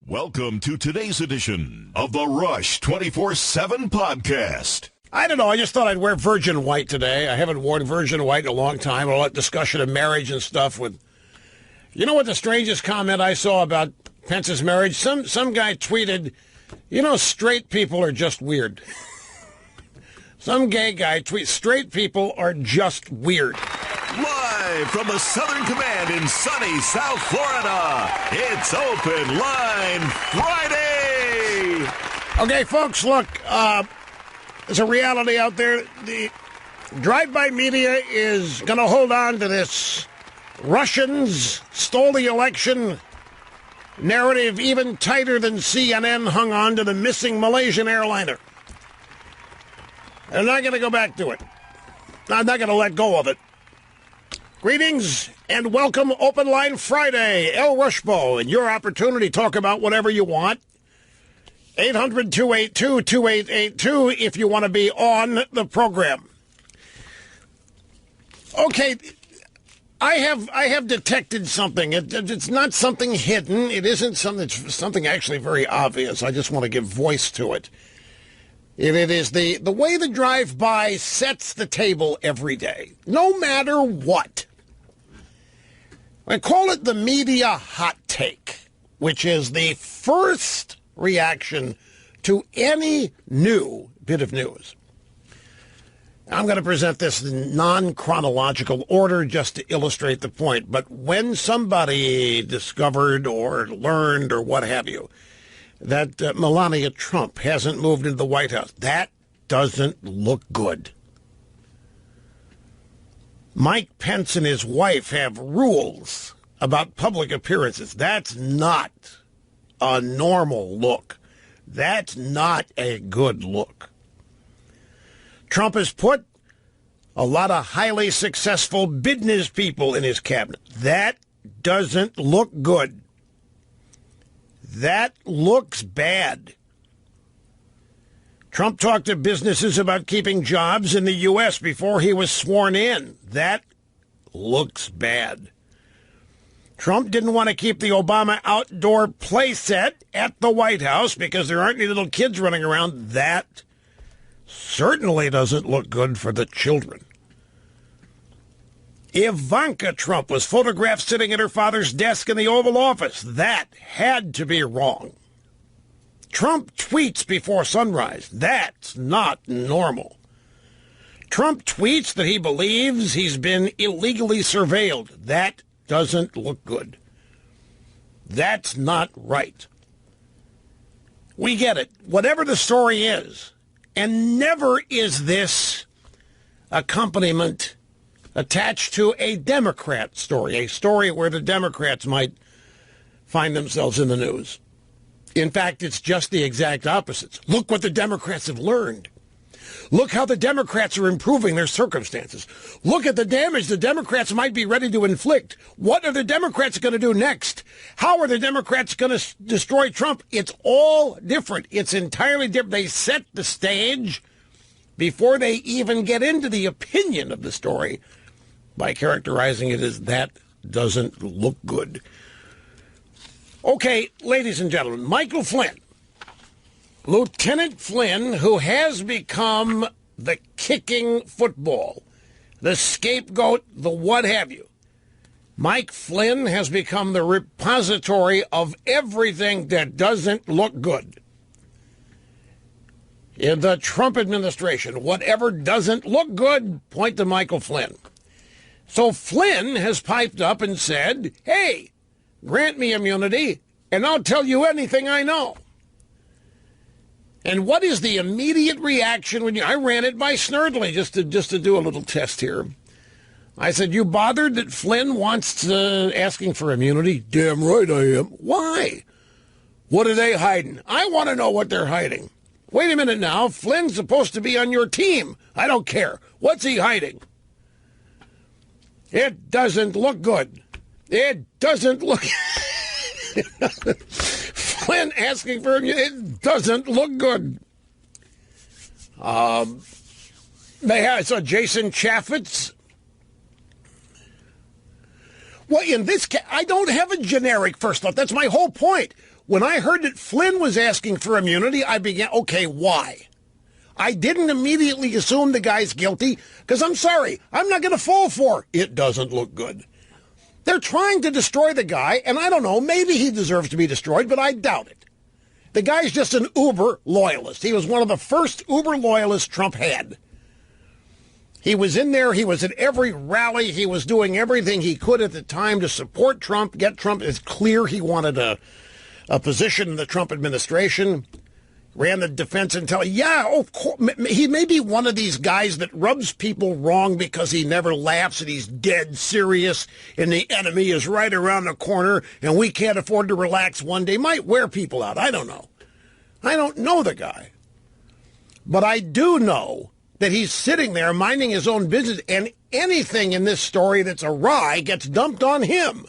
Welcome to today's edition of the Rush 24/7 podcast. I don't know. I just thought I'd wear virgin white today. I haven't worn virgin white in a long time. All that discussion of marriage and stuff with... You know what the strangest comment I saw about Pence's marriage? Some guy tweeted, straight people are just weird. Some gay guy tweets, straight people are just weird. Live from the Southern Command in sunny South Florida, it's Open Line Friday! Okay, folks, look, there's a reality out there. The drive-by media is going to hold on to this Russians stole the election narrative even tighter than CNN hung on to the missing Malaysian airliner. They're not going to go back to it. I'm not going to let go of it. Greetings and welcome Open Line Friday. El Rushbo, and your opportunity to talk about whatever you want. 800-282-2882 if you want to be on the program. Okay, I have detected something. It's not something hidden. It isn't something. It's something actually very obvious. I just want to give voice to it. It is the way the drive-by sets the table every day, no matter what. I call it the media hot take, which is the first reaction to any new bit of news. I'm going to present this in non-chronological order just to illustrate the point. But when somebody discovered or learned or what have you that Melania Trump hasn't moved into the White House, that doesn't look good. Mike Pence and his wife have rules about public appearances. That's not a normal look. That's not a good look. Trump has put a lot of highly successful business people in his cabinet. That doesn't look good. That looks bad. Trump talked to businesses about keeping jobs in the U.S. before he was sworn in. That looks bad. Trump didn't want to keep the Obama outdoor play set at the White House because there aren't any little kids running around. That certainly doesn't look good for the children. Ivanka Trump was photographed sitting at her father's desk in the Oval Office. That had to be wrong. Trump tweets before sunrise. That's not normal. Trump tweets that he believes he's been illegally surveilled. That doesn't look good. That's not right. We get it. Whatever the story is, and never is this accompaniment attached to a Democrat story, a story where the Democrats might find themselves in the news. In fact, it's just the exact opposite. Look what the Democrats have learned. Look how the Democrats are improving their circumstances. Look at the damage the Democrats might be ready to inflict. What are the Democrats going to do next? How are the Democrats going to destroy Trump? It's all different. It's entirely different. They set the stage before they even get into the opinion of the story by characterizing it as that doesn't look good. Okay, ladies and gentlemen, Michael Flynn, Lieutenant Flynn, who has become the kicking football, the scapegoat, the what have you. Mike Flynn has become the repository of everything that doesn't look good. In the Trump administration, whatever doesn't look good, point to Michael Flynn. So Flynn has piped up and said, hey, grant me immunity, and I'll tell you anything I know. And what is the immediate reaction when I ran it by Snerdley just to do a little test here. I said, you bothered that Flynn wants asking for immunity? Damn right I am. Why? What are they hiding? I want to know what they're hiding. Wait a minute now. Flynn's supposed to be on your team. I don't care. What's he hiding? It doesn't look good. It doesn't look... Flynn asking for him, it doesn't look good. I saw Jason Chaffetz. Well, in this case, I don't have a generic first thought. That's my whole point. when I heard that Flynn was asking for immunity, I began, okay, why? I didn't immediately assume the guy's guilty, because I'm sorry, I'm not going to fall for it. It doesn't look good. They're trying to destroy the guy, and I don't know, maybe he deserves to be destroyed, but I doubt it. The guy's just an uber loyalist. He was one of the first uber loyalists Trump had. He was in there. He was at every rally. He was doing everything he could at the time to support Trump, get Trump. It's clear he wanted a position in the Trump administration. Ran the defense intel. Yeah, of course. He may be one of these guys that rubs people wrong because he never laughs and he's dead serious and the enemy is right around the corner and we can't afford to relax one day. Might wear people out. I don't know. I don't know the guy. But I do know that he's sitting there minding his own business, and anything in this story that's awry gets dumped on him.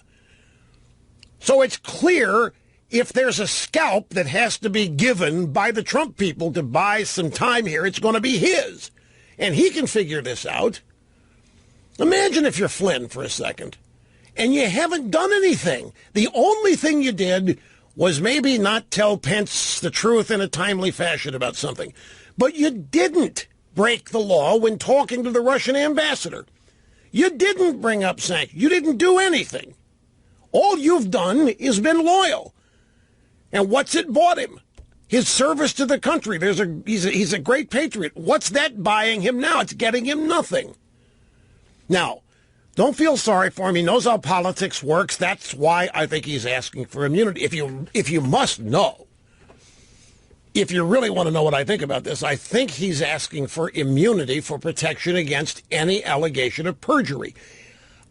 So it's clear if there's a scalp that has to be given by the Trump people to buy some time here, it's going to be his. And he can figure this out. Imagine if you're Flynn for a second, and you haven't done anything. The only thing you did was maybe not tell Pence the truth in a timely fashion about something. But you didn't break the law when talking to the Russian ambassador. You didn't bring up sanctions. You didn't do anything. All you've done is been loyal. And what's it bought him? His service to the country. He's a great patriot. What's that buying him now? It's getting him nothing. Now, don't feel sorry for him. He knows how politics works. That's why I think he's asking for immunity. If you must know, if you really want to know what I think about this, I think he's asking for immunity for protection against any allegation of perjury.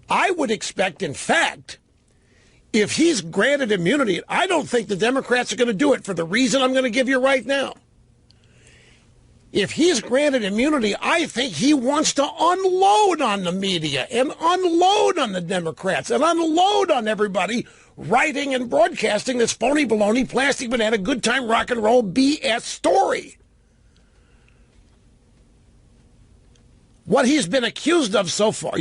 I would expect, in fact, if he's granted immunity, I don't think the Democrats are going to do it for the reason I'm going to give you right now. If he's granted immunity, I think he wants to unload on the media and unload on the Democrats and unload on everybody writing and broadcasting this phony baloney, plastic banana, good time rock and roll BS story. What he's been accused of so far,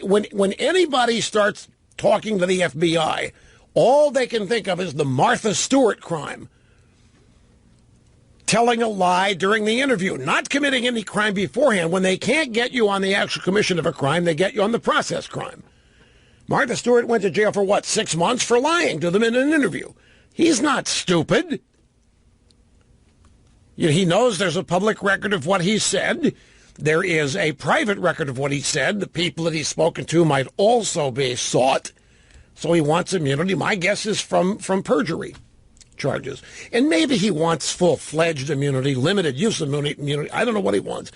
when anybody starts talking to the FBI, all they can think of is the Martha Stewart crime. Telling a lie during the interview, not committing any crime beforehand. When they can't get you on the actual commission of a crime, they get you on the process crime. Martha Stewart went to jail for 6 months for lying to them in an interview. He's not stupid. He knows there's a public record of what he said. There is a private record of what he said. The people that he's spoken to might also be sought. So he wants immunity. My guess is from perjury charges. And maybe he wants full-fledged immunity, limited use immunity. I don't know what he wants.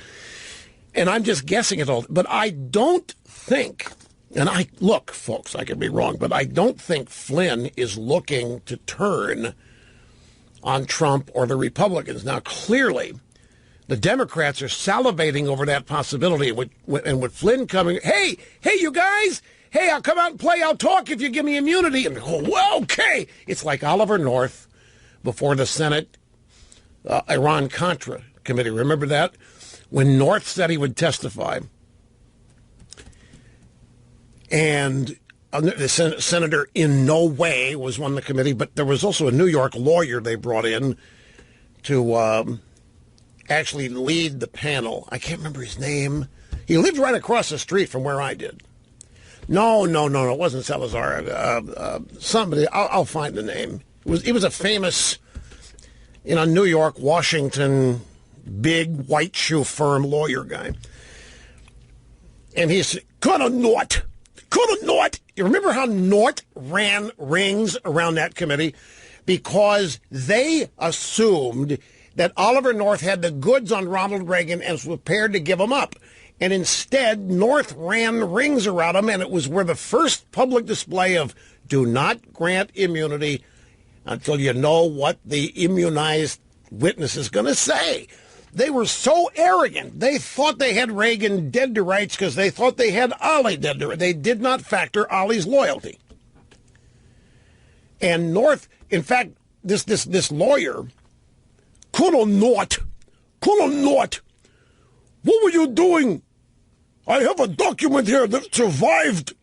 And I'm just guessing it all. But I don't think, and look, folks, I could be wrong, but I don't think Flynn is looking to turn on Trump or the Republicans. Now, clearly, the Democrats are salivating over that possibility. And with Flynn coming, hey, you guys, hey, I'll come out and play. I'll talk if you give me immunity. And well, okay. It's like Oliver North before the Senate Iran-Contra committee. Remember that? When North said he would testify, and the senator in no way was on the committee, but there was also a New York lawyer they brought in to actually lead the panel. I can't remember his name. He lived right across the street from where I did. No, it wasn't Salazar. Somebody, I'll find the name. He was a famous, New York, Washington, big white shoe firm lawyer guy. And he's couldn't Nort. You remember how Nort ran rings around that committee? Because they assumed that Oliver North had the goods on Ronald Reagan and was prepared to give him up. And instead, North ran rings around him, and it was where the first public display of do not grant immunity until you know what the immunized witness is going to say. They were so arrogant. They thought they had Reagan dead to rights because they thought they had Ali dead to rights. They did not factor Ali's loyalty. And North, in fact, this lawyer, Colonel Nort, what were you doing? I have a document here that survived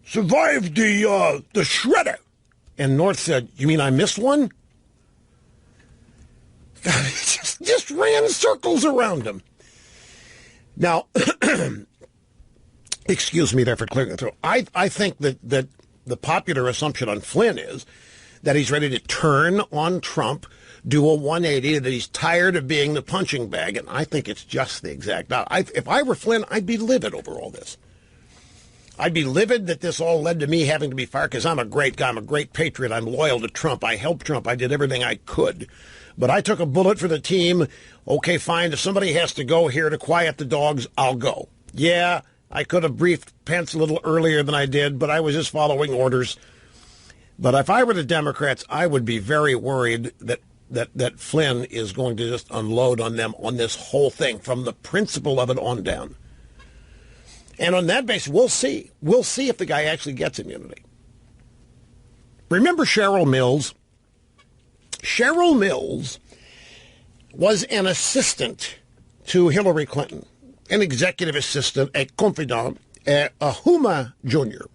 the shredder. And North said, you mean I missed one? God, he just ran circles around him. Now, excuse me there for clearing the throat. I think that the popular assumption on Flynn is that he's ready to turn on Trump, do a 180, that he's tired of being the punching bag, and I think it's just the exact opposite. If I were Flynn, I'd be livid over all this. I'd be livid that this all led to me having to be fired because I'm a great guy, I'm a great patriot, I'm loyal to Trump, I helped Trump, I did everything I could. But I took a bullet for the team. Okay, fine, if somebody has to go here to quiet the dogs, I'll go. Yeah, I could have briefed Pence a little earlier than I did, but I was just following orders. But if I were the Democrats, I would be very worried that Flynn is going to just unload on them on this whole thing, from the principle of it on down. And on that basis, we'll see. We'll see if the guy actually gets immunity. Remember Cheryl Mills? Cheryl Mills was an assistant to Hillary Clinton, an executive assistant, a confidant, a Huma Jr.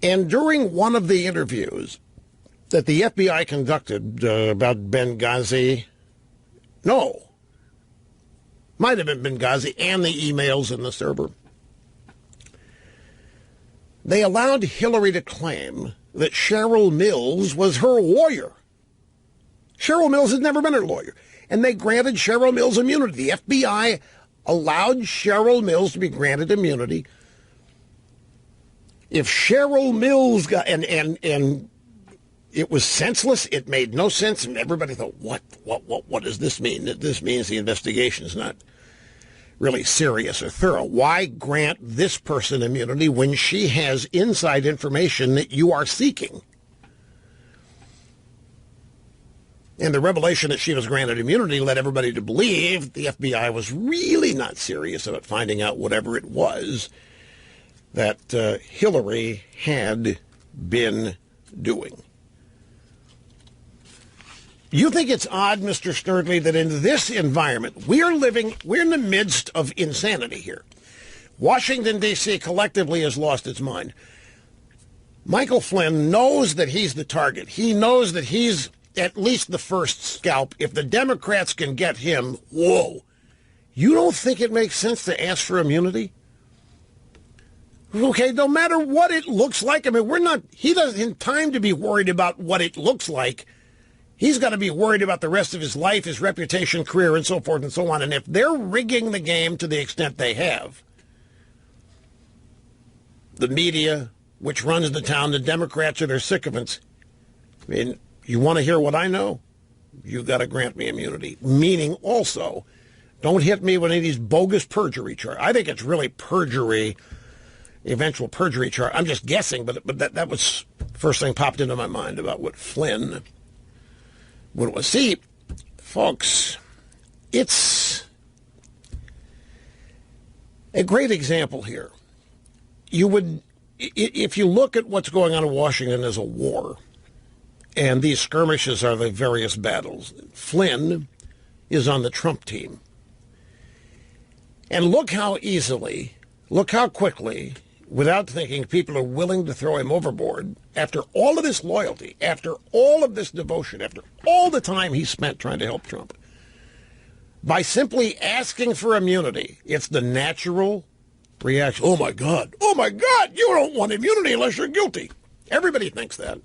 And during one of the interviews that the FBI conducted about Benghazi, might have been Benghazi and the emails in the server, they allowed Hillary to claim that Cheryl Mills was her lawyer. Cheryl Mills had never been her lawyer. And they granted Cheryl Mills immunity. The FBI allowed Cheryl Mills to be granted immunity. If Cheryl Mills got, and it was senseless, it made no sense, and everybody thought, what does this mean? This means the investigation is not really serious or thorough. Why grant this person immunity when she has inside information that you are seeking? And the revelation that she was granted immunity led everybody to believe the FBI was really not serious about finding out whatever it was that Hillary had been doing. You think it's odd, Mr. Sturdley, that in this environment, we're in the midst of insanity here. Washington, D.C. collectively has lost its mind. Michael Flynn knows that he's the target. He knows that he's at least the first scalp. If the Democrats can get him, whoa. You don't think it makes sense to ask for immunity? Okay, no matter what it looks like. I mean, he doesn't have time to be worried about what it looks like. He's got to be worried about the rest of his life, his reputation, career, and so forth and so on. And if they're rigging the game to the extent they have, the media, which runs the town, the Democrats are their sycophants. I mean, you want to hear what I know? You got to grant me immunity. Meaning also, don't hit me with any of these bogus perjury charges. I think it's really perjury, eventual perjury charge. I'm just guessing, but that was the first thing popped into my mind about what Flynn would was. See, folks, it's a great example here. If you look at what's going on in Washington as a war, and these skirmishes are the various battles, Flynn is on the Trump team. And look how easily, look how quickly, without thinking, people are willing to throw him overboard after all of this loyalty, after all of this devotion, after all the time he spent trying to help Trump. By simply asking for immunity, it's the natural reaction. Oh, my God, you don't want immunity unless you're guilty. Everybody thinks that.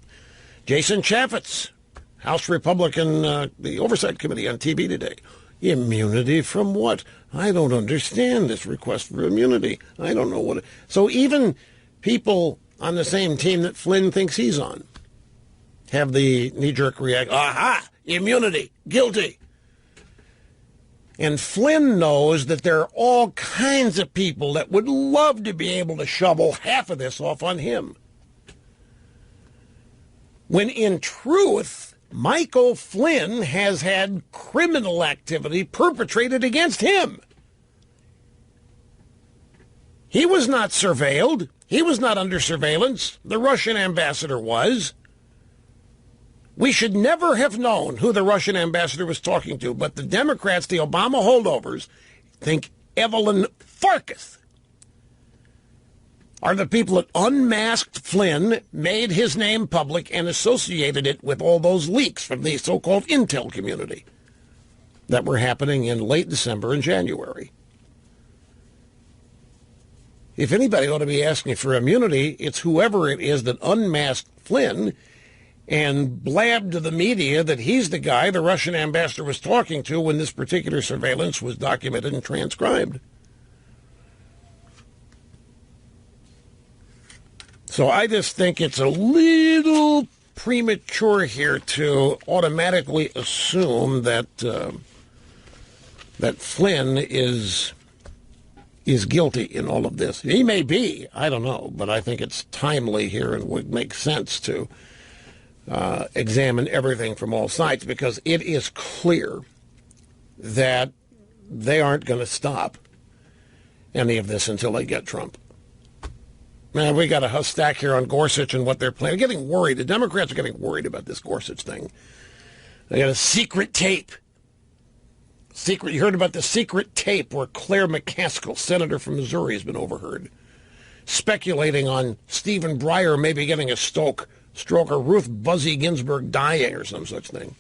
Jason Chaffetz, House Republican, the Oversight Committee on TV today. Immunity from what? I don't understand this request for immunity. I don't know what. So even people on the same team that Flynn thinks he's on have the knee-jerk reaction. Aha! Immunity. Guilty. And Flynn knows that there are all kinds of people that would love to be able to shovel half of this off on him. When in truth, Michael Flynn has had criminal activity perpetrated against him. He was not surveilled. He was not under surveillance. The Russian ambassador was. We should never have known who the Russian ambassador was talking to, but the Democrats, the Obama holdovers, think Evelyn Farkas are the people that unmasked Flynn, made his name public, and associated it with all those leaks from the so-called intel community that were happening in late December and January. If anybody ought to be asking for immunity, it's whoever it is that unmasked Flynn and blabbed to the media that he's the guy the Russian ambassador was talking to when this particular surveillance was documented and transcribed. So I just think it's a little premature here to automatically assume that that Flynn is guilty in all of this. He may be, I don't know, but I think it's timely here and would make sense to examine everything from all sides, because it is clear that they aren't going to stop any of this until they get Trump. Man, we got a stack here on Gorsuch and what they're planning. Getting worried. The Democrats are getting worried about this Gorsuch thing. They got a secret tape. You heard about the secret tape where Claire McCaskill, senator from Missouri, has been overheard, speculating on Stephen Breyer maybe getting a stroke or Ruth Buzzy Ginsburg dying or some such thing.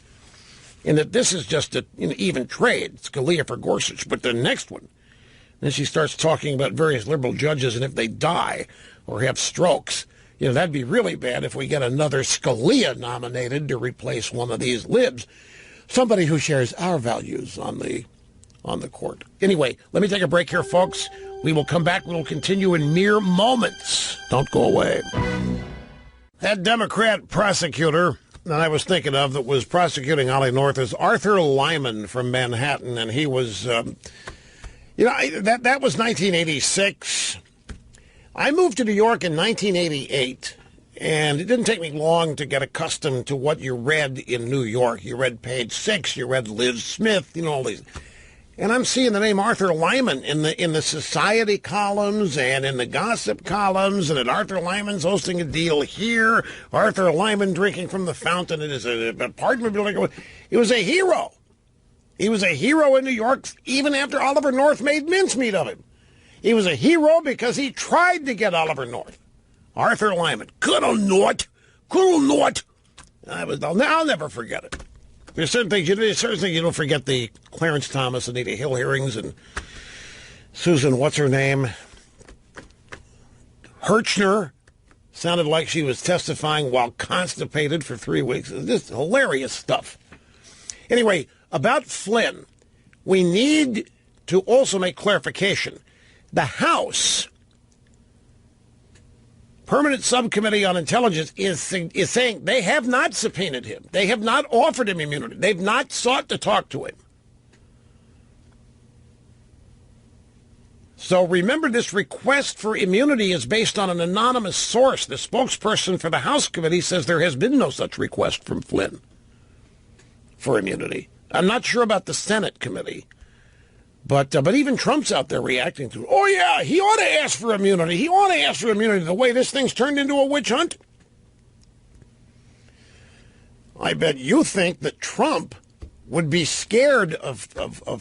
And that this is just an even trade. Scalia for Gorsuch. But the next one, then she starts talking about various liberal judges, and if they die or have strokes, that'd be really bad if we get another Scalia nominated to replace one of these libs, somebody who shares our values on the court. Anyway, let me take a break here, folks. We will come back. We will continue in mere moments. Don't go away. That Democrat prosecutor that I was thinking of that was prosecuting Ollie North is Arthur Lyman from Manhattan, and he was, that was 1986. I moved to New York in 1988, and it didn't take me long to get accustomed to what you read in New York. You read Page Six, you read Liz Smith, all these. And I'm seeing the name Arthur Lyman in the society columns and in the gossip columns, and that Arthur Lyman's hosting a deal here, Arthur Lyman drinking from the fountain in his apartment building. It was a hero. He was a hero in New York even after Oliver North made mincemeat of him. He was a hero because he tried to get Oliver North. Arthur Lyman. Colonel North. I'll never forget it. There's certain things you don't forget, the Clarence Thomas, Anita Hill hearings, and Susan, what's her name? Hirchner. Sounded like she was testifying while constipated for 3 weeks. This hilarious stuff. Anyway, about Flynn, we need to also make clarification. The House Permanent Subcommittee on Intelligence is saying they have not subpoenaed him. They have not offered him immunity. They've not sought to talk to him. So remember, this request for immunity is based on an anonymous source. The spokesperson for the House committee says there has been no such request from Flynn for immunity. I'm not sure about the Senate committee. But even Trump's out there reacting to it. Oh, yeah, he ought to ask for immunity. He ought to ask for immunity the way this thing's turned into a witch hunt. I bet you think that Trump would be scared of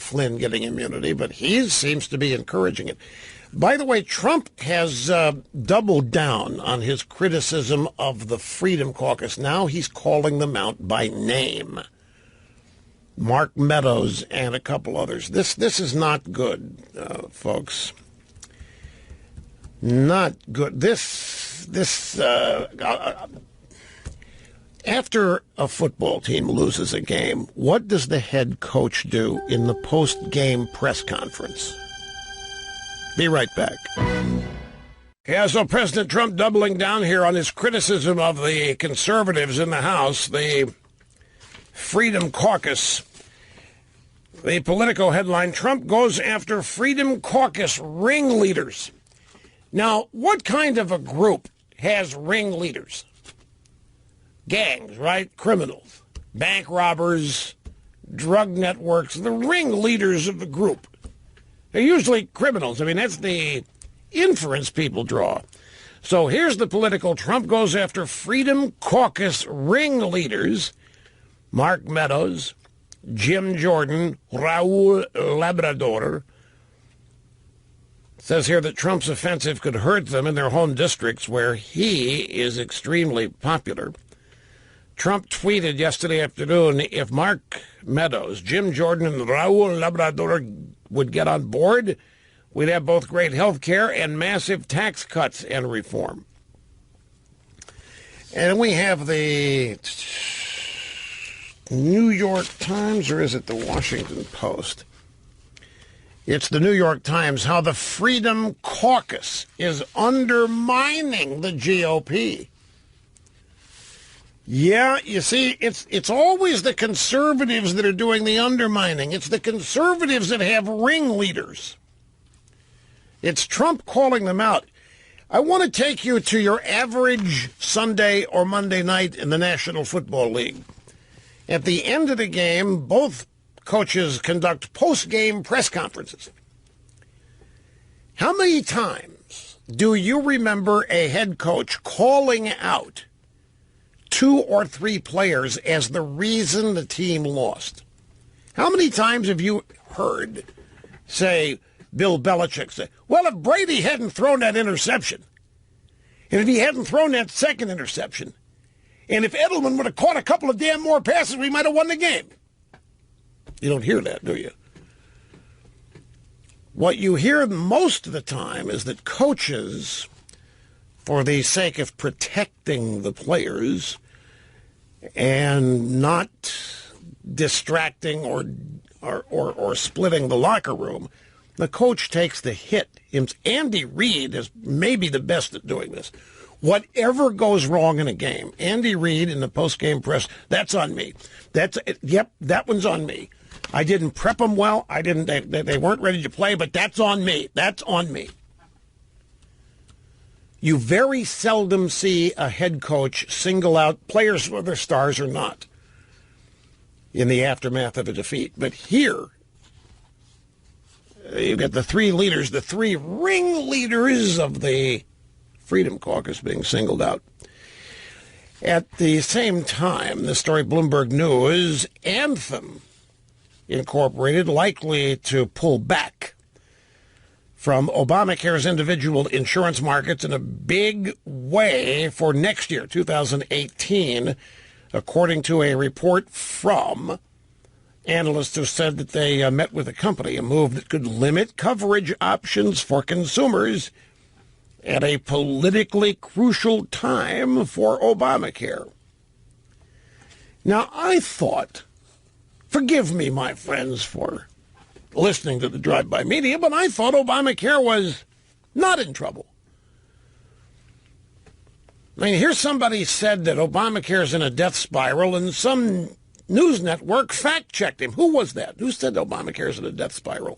Flynn getting immunity, but he seems to be encouraging it. By the way, Trump has doubled down on his criticism of the Freedom Caucus. Now he's calling them out by name. Mark Meadows and a couple others. This is not good, folks. Not good. After a football team loses a game, what does the head coach do in the post-game press conference? Be right back. Yeah, so President Trump doubling down here on his criticism of the conservatives in the House, the Freedom Caucus. The Politico headline, Trump goes after Freedom Caucus ringleaders. Now, what kind of a group has ringleaders? Gangs, right? Criminals, bank robbers, drug networks, the ringleaders of the group. They're usually criminals. I mean, that's the inference people draw. So here's the Politico. Trump goes after Freedom Caucus ringleaders. Mark Meadows, Jim Jordan, Raul Labrador, Says here that Trump's offensive could hurt them in their home districts where he is extremely popular. Trump tweeted yesterday afternoon, if Mark Meadows, Jim Jordan, and Raul Labrador would get on board, we'd have both great health care and massive tax cuts and reform. And we have the New York Times, or is it the Washington Post? It's the New York Times, how the Freedom Caucus is undermining the GOP. Yeah, you see, it's always the conservatives that are doing the undermining. It's the conservatives that have ringleaders. It's Trump calling them out. I want to take you to your average Sunday or Monday night in the National Football League. At the end of the game, both coaches conduct post-game press conferences. How many times do you remember a head coach calling out 2 or 3 players as the reason the team lost? How many times have you heard, say, Bill Belichick say, well, if Brady hadn't thrown that interception, and if he hadn't thrown that second interception, and if Edelman would have caught a couple of damn more passes, we might have won the game. You don't hear that, do you? What you hear most of the time is that coaches, for the sake of protecting the players and not distracting or splitting the locker room, the coach takes the hit. Andy Reid is maybe the best at doing this. Whatever goes wrong in a game, Andy Reid in the post-game press, that's on me. Yep, that one's on me. I didn't prep them well. They weren't ready to play, but that's on me. That's on me. You very seldom see a head coach single out players, whether stars or not, in the aftermath of a defeat. But here, you've got the 3 leaders, the 3 ringleaders of the Freedom Caucus being singled out. At the same time, the story Bloomberg News, Anthem Incorporated likely to pull back from Obamacare's individual insurance markets in a big way for next year, 2018, according to a report from analysts who said that they met with the company, a move that could limit coverage options for consumers at a politically crucial time for Obamacare. Now, I thought, forgive me, my friends, for listening to the drive-by media, but I thought Obamacare was not in trouble. I mean, here's somebody said that Obamacare's in a death spiral, and some news network fact-checked him. Who was that? Who said Obamacare's in a death spiral?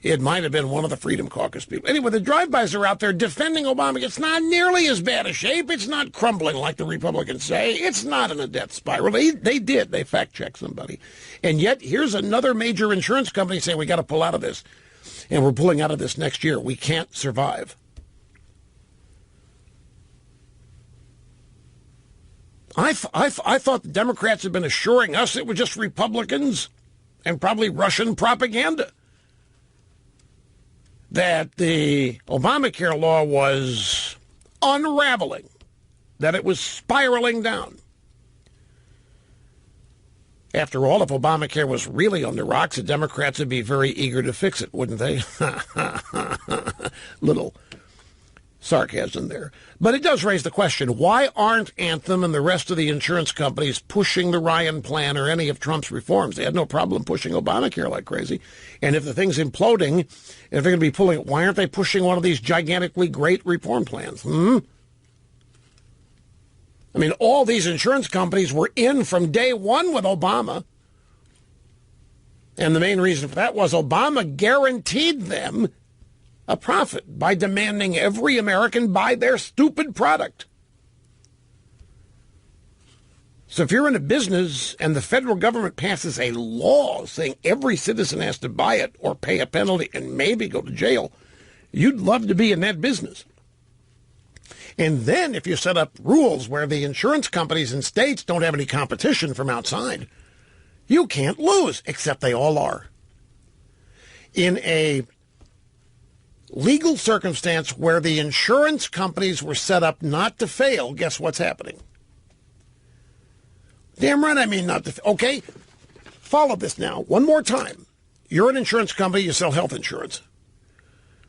It might have been one of the Freedom Caucus people. Anyway, the drive-bys are out there defending Obamacare. It's not nearly as bad a shape. It's not crumbling like the Republicans say. It's not in a death spiral. They did. They fact-checked somebody. And yet, here's another major insurance company saying, we got to pull out of this. And we're pulling out of this next year. We can't survive. I thought the Democrats had been assuring us it was just Republicans and probably Russian propaganda, that the Obamacare law was unraveling, that it was spiraling down. After all, if Obamacare was really on the rocks, the Democrats would be very eager to fix it, wouldn't they? Little sarcasm there. But it does raise the question, why aren't Anthem and the rest of the insurance companies pushing the Ryan plan or any of Trump's reforms? They had no problem pushing Obamacare like crazy. And if the thing's imploding, if they're going to be pulling it, why aren't they pushing one of these gigantically great reform plans? I mean, all these insurance companies were in from day one with Obama. And the main reason for that was Obama guaranteed them a profit by demanding every American buy their stupid product. So if you're in a business and the federal government passes a law saying every citizen has to buy it or pay a penalty and maybe go to jail, you'd love to be in that business. And then if you set up rules where the insurance companies in states don't have any competition from outside, you can't lose, except they all are. in a legal circumstance where the insurance companies were set up not to fail, guess what's happening? Damn right I mean not to fail. Okay, follow this now. One more time. You're an insurance company. You sell health insurance.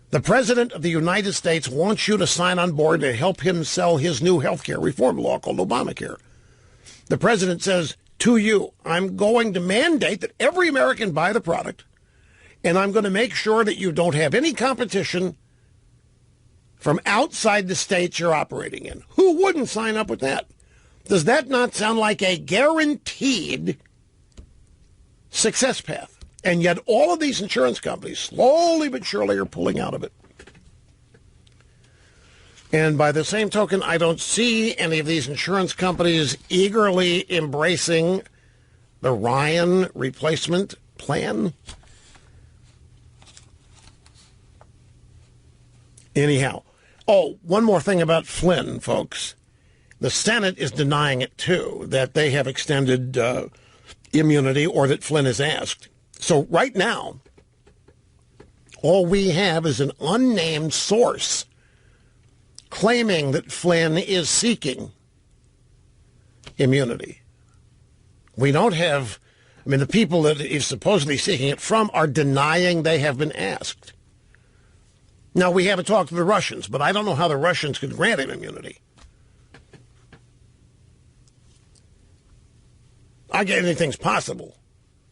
The President of the United States wants you to sign on board to help him sell his new health care reform law called Obamacare. The President says to you, I'm going to mandate that every American buy the product, and I'm going to make sure that you don't have any competition from outside the states you're operating in. Who wouldn't sign up with that? Does that not sound like a guaranteed success path? And yet all of these insurance companies, slowly but surely, are pulling out of it. And by the same token, I don't see any of these insurance companies eagerly embracing the Ryan replacement plan. Anyhow, one more thing about Flynn, folks. The Senate is denying it, too, that they have extended immunity or that Flynn has asked. So right now, all we have is an unnamed source claiming that Flynn is seeking immunity. We don't have, the people that he's supposedly seeking it from are denying they have been asked. Now, we haven't talked to the Russians, but I don't know how the Russians could grant him immunity. I guess anything's possible.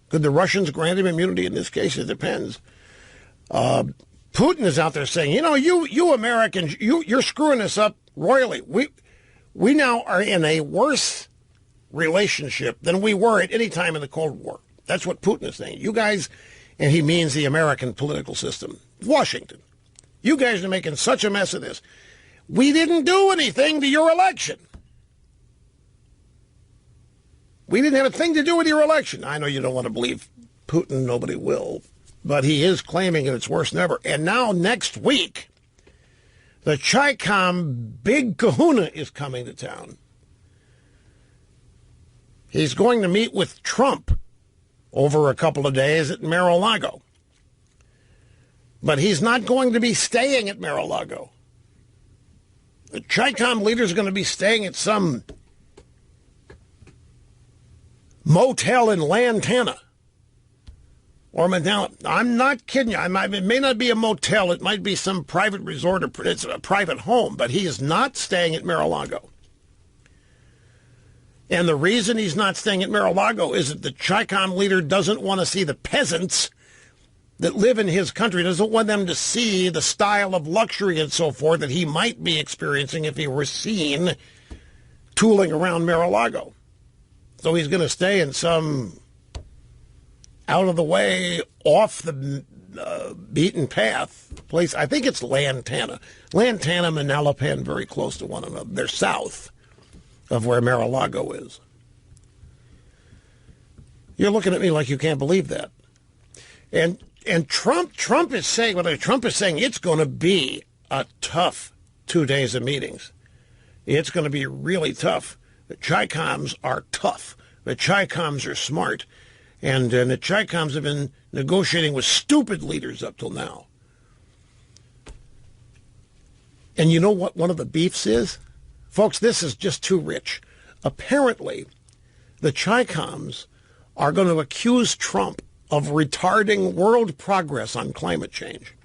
Could the Russians grant him immunity in this case? It depends. Putin is out there saying, you Americans, you're screwing us up royally. We now are in a worse relationship than we were at any time in the Cold War. That's what Putin is saying. You guys, and he means the American political system, Washington. You guys are making such a mess of this. We didn't do anything to your election. We didn't have a thing to do with your election. I know you don't want to believe Putin. Nobody will. But he is claiming that it's worse than ever. And now next week, the Chi-Com big kahuna is coming to town. He's going to meet with Trump over a couple of days at Mar-a-Lago. But he's not going to be staying at Mar-a-Lago. The Chi-Com leader is going to be staying at some motel in Lantana or Manila. I'm not kidding you. It may not be a motel. It might be some private resort or it's a private home, but he is not staying at Mar-a-Lago. And the reason he's not staying at Mar-a-Lago is that the Chi-Com leader doesn't want to see the peasants that live in his country, doesn't want them to see the style of luxury and so forth that he might be experiencing if he were seen tooling around Mar-a-Lago. So he's going to stay in some out-of-the-way, off-the-beaten path place. I think it's Lantana. Lantana and Manalapan very close to one another. They're south of where Mar-a-Lago is. You're looking at me like you can't believe that. And Trump is saying it's going to be a tough 2 days of meetings. It's going to be really tough. The Chi-Coms are tough. The Chi-Coms are smart. And the Chi-Coms have been negotiating with stupid leaders up till now. And you know what one of the beefs is? Folks, this is just too rich. Apparently, the Chi-Coms are going to accuse Trump of retarding world progress on climate change.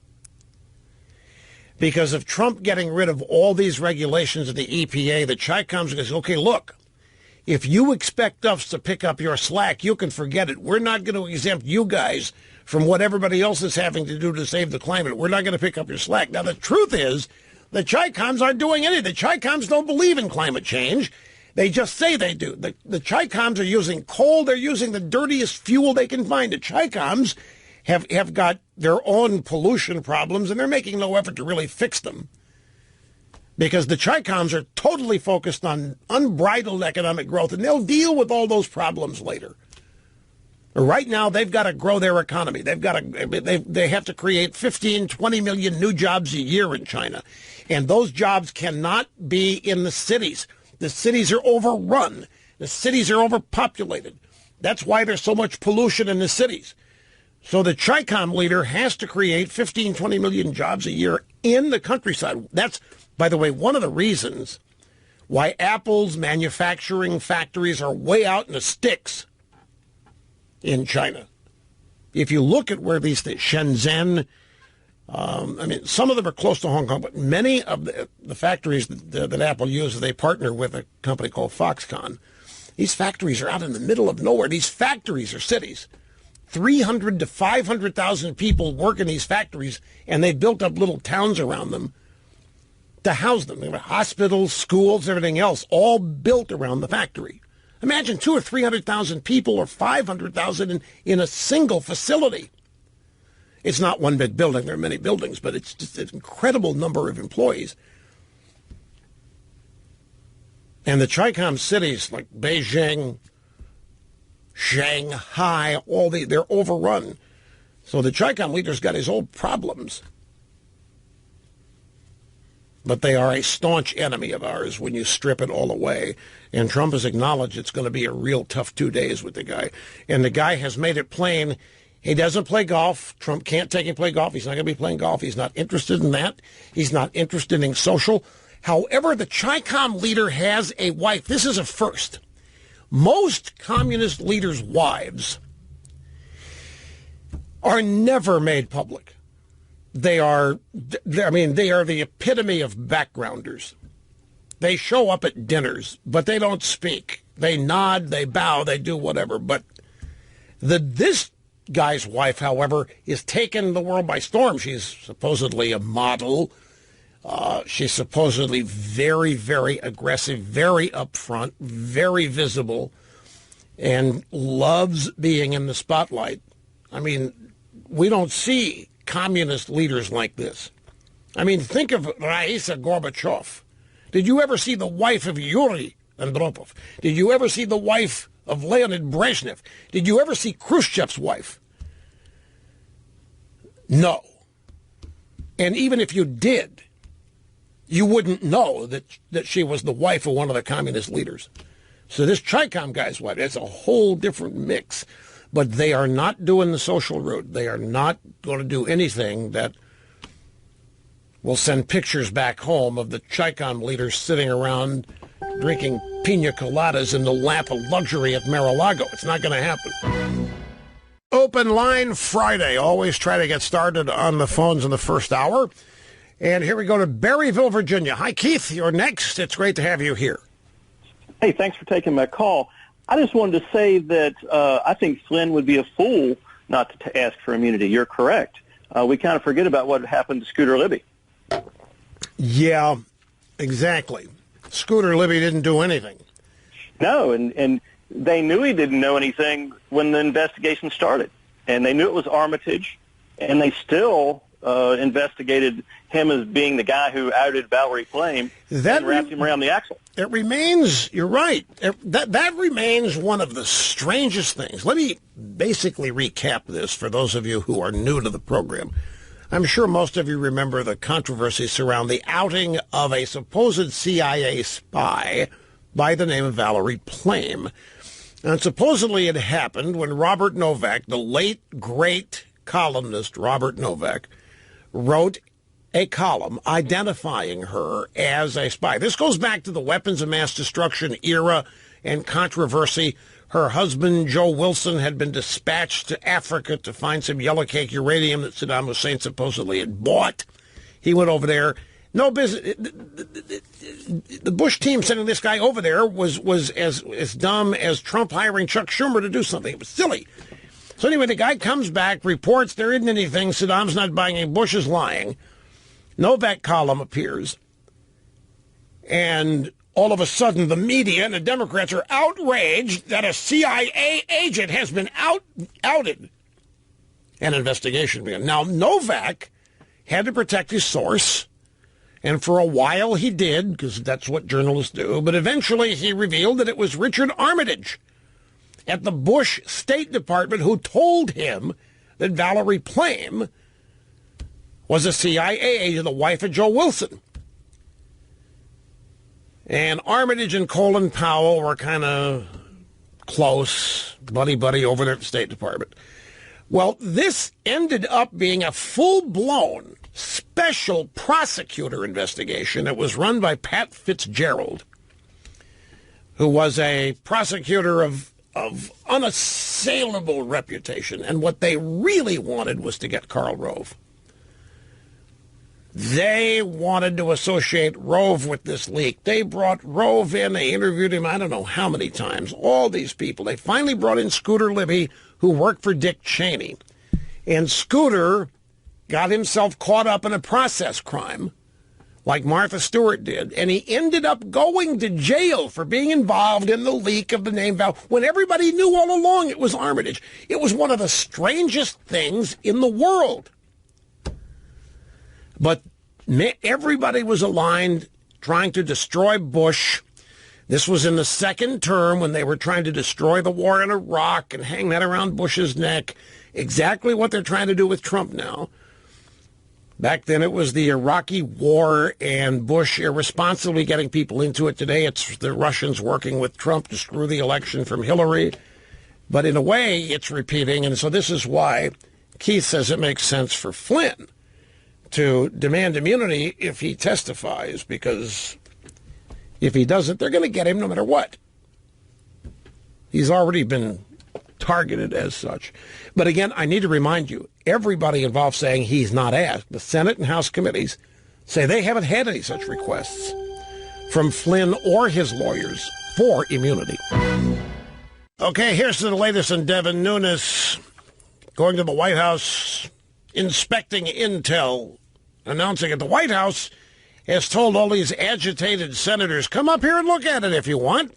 Because of Trump getting rid of all these regulations of the EPA, the Chi-Coms are going to say, okay, look, if you expect us to pick up your slack, you can forget it. We're not going to exempt you guys from what everybody else is having to do to save the climate. We're not going to pick up your slack. Now, the truth is, the Chi-Coms aren't doing anything. The Chi-Coms don't believe in climate change. They just say they do. The Chi-Coms are using coal. They're using the dirtiest fuel they can find. The Chi-Coms have got their own pollution problems, and they're making no effort to really fix them. Because the Chi-Coms are totally focused on unbridled economic growth, and they'll deal with all those problems later. Right now, they've got to grow their economy. They have to create 15, 20 million new jobs a year in China. And those jobs cannot be in the cities. The cities are overrun. The cities are overpopulated. That's why there's so much pollution in the cities. So the Chi-Com leader has to create 15, 20 million jobs a year in the countryside. That's, by the way, one of the reasons why Apple's manufacturing factories are way out in the sticks in China. If you look at where these things, Shenzhen, some of them are close to Hong Kong, but many of the factories that Apple uses, they partner with a company called Foxconn. These factories are out in the middle of nowhere. These factories are cities. 300 to 500,000 people work in these factories, and they built up little towns around them to house them. There were hospitals, schools, everything else, all built around the factory. Imagine 200,000 or 300,000 people or 500,000 in a single facility. It's not one big building. There are many buildings, but it's just an incredible number of employees. And the Chi-Com cities like Beijing, Shanghai, they're overrun. So the Chi-Com leader's got his old problems. But they are a staunch enemy of ours when you strip it all away. And Trump has acknowledged it's going to be a real tough 2 days with the guy. And the guy has made it plain he doesn't play golf. Trump can't take him play golf. He's not going to be playing golf. He's not interested in that. He's not interested in social. However, the Chi-Com leader has a wife. This is a first. Most communist leaders' wives are never made public. They are the epitome of backgrounders. They show up at dinners, but they don't speak. They nod, they bow, they do whatever. But this guy's wife, however, is taking the world by storm. She's supposedly a model. She's supposedly very, very aggressive, very upfront, very visible, and loves being in the spotlight. I mean, we don't see communist leaders like this. I mean, think of Raisa Gorbachev. Did you ever see the wife of Yuri Andropov? Did you ever see the wife of Leonid Brezhnev? Did you ever see Khrushchev's wife? No. And even if you did, you wouldn't know that she was the wife of one of the communist leaders. So this Chi-Com guy's wife, it's a whole different mix. But they are not doing the social route. They are not going to do anything that will send pictures back home of the Chi-Com leaders sitting around drinking pina coladas in the lap of luxury at Mar-a-Lago. It's not going to happen. Open Line Friday. Always try to get started on the phones in the first hour. And here we go to Berryville, Virginia. Hi, Keith. You're next. It's great to have you here. Hey, thanks for taking my call. I just wanted to say that I think Flynn would be a fool not to ask for immunity. You're correct. We kind of forget about what happened to Scooter Libby. Yeah, exactly. Scooter Libby didn't do anything. No, and they knew he didn't know anything when the investigation started. And they knew it was Armitage, and they still investigated him as being the guy who outed Valerie Plame and wrapped him around the axle. It remains, you're right, that remains one of the strangest things. Let me basically recap this for those of you who are new to the program. I'm sure most of you remember the controversy surrounding the outing of a supposed CIA spy by the name of Valerie Plame. And supposedly it happened when Robert Novak, the late, great columnist Robert Novak, wrote a column identifying her as a spy. This goes back to the weapons of mass destruction era and controversy. Her husband, Joe Wilson, had been dispatched to Africa to find some yellow cake uranium that Saddam Hussein supposedly had bought. He went over there. No business. The Bush team sending this guy over there was as dumb as Trump hiring Chuck Schumer to do something. It was silly. So anyway, the guy comes back, reports there isn't anything. Saddam's not buying any. Bush is lying. Novak column appears. And all of a sudden, the media and the Democrats are outraged that a CIA agent has been outed. An investigation began. Now, Novak had to protect his source. And for a while he did, because that's what journalists do. But eventually he revealed that it was Richard Armitage at the Bush State Department who told him that Valerie Plame was a CIA agent, the wife of Joe Wilson. And Armitage and Colin Powell were kind of close, buddy-buddy over there at the State Department. Well, this ended up being a full-blown special prosecutor investigation. It was run by Pat Fitzgerald, who was a prosecutor of unassailable reputation. And what they really wanted was to get Karl Rove. They wanted to associate Rove with this leak. They brought Rove in. They interviewed him I don't know how many times. All these people. They finally brought in Scooter Libby, who worked for Dick Cheney. And Scooter got himself caught up in a process crime like Martha Stewart did. And he ended up going to jail for being involved in the leak of the name value when everybody knew all along it was Armitage. It was one of the strangest things in the world. But everybody was aligned trying to destroy Bush. This was in the second term when they were trying to destroy the war in Iraq and hang that around Bush's neck. Exactly what they're trying to do with Trump now. Back then it was the Iraqi war and Bush irresponsibly getting people into it. Today it's the Russians working with Trump to screw the election from Hillary. But in a way it's repeating. And so this is why Keith says it makes sense for Flynn to demand immunity if he testifies, because if he doesn't, they're going to get him no matter what. He's already been targeted as such. But again, I need to remind you, everybody involved saying he's not asked. The Senate and House committees say they haven't had any such requests from Flynn or his lawyers for immunity. Okay, here's the latest on Devin Nunes going to the White House, inspecting intel, announcing that the White House has told all these agitated senators, come up here and look at it if you want.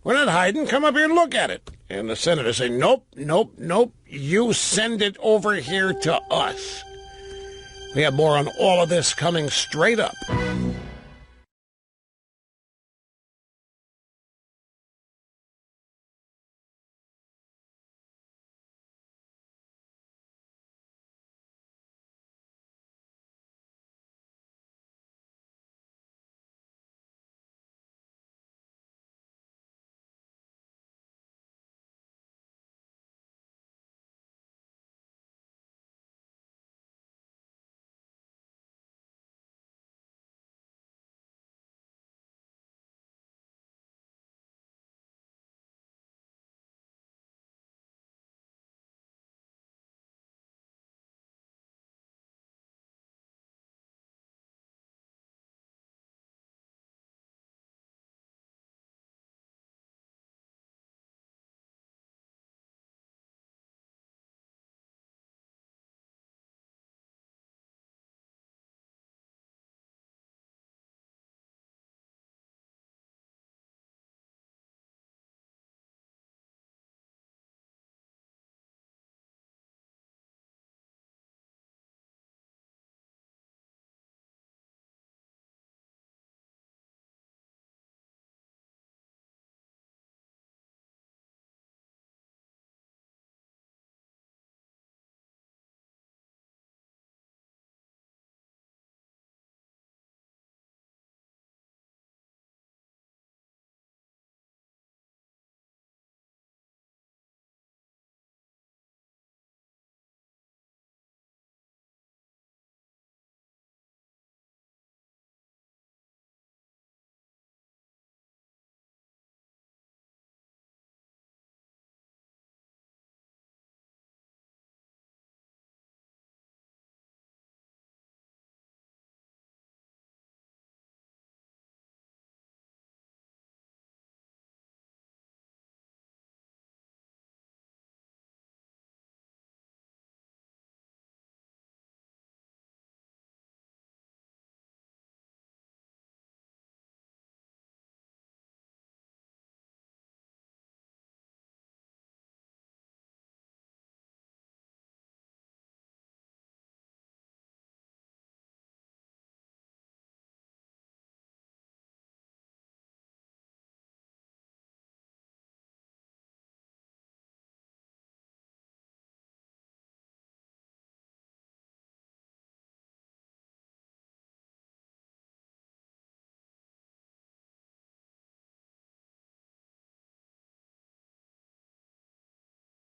We're not hiding. Come up here and look at it. And the senators say, nope, nope, nope. You send it over here to us. We have more on all of this coming straight up.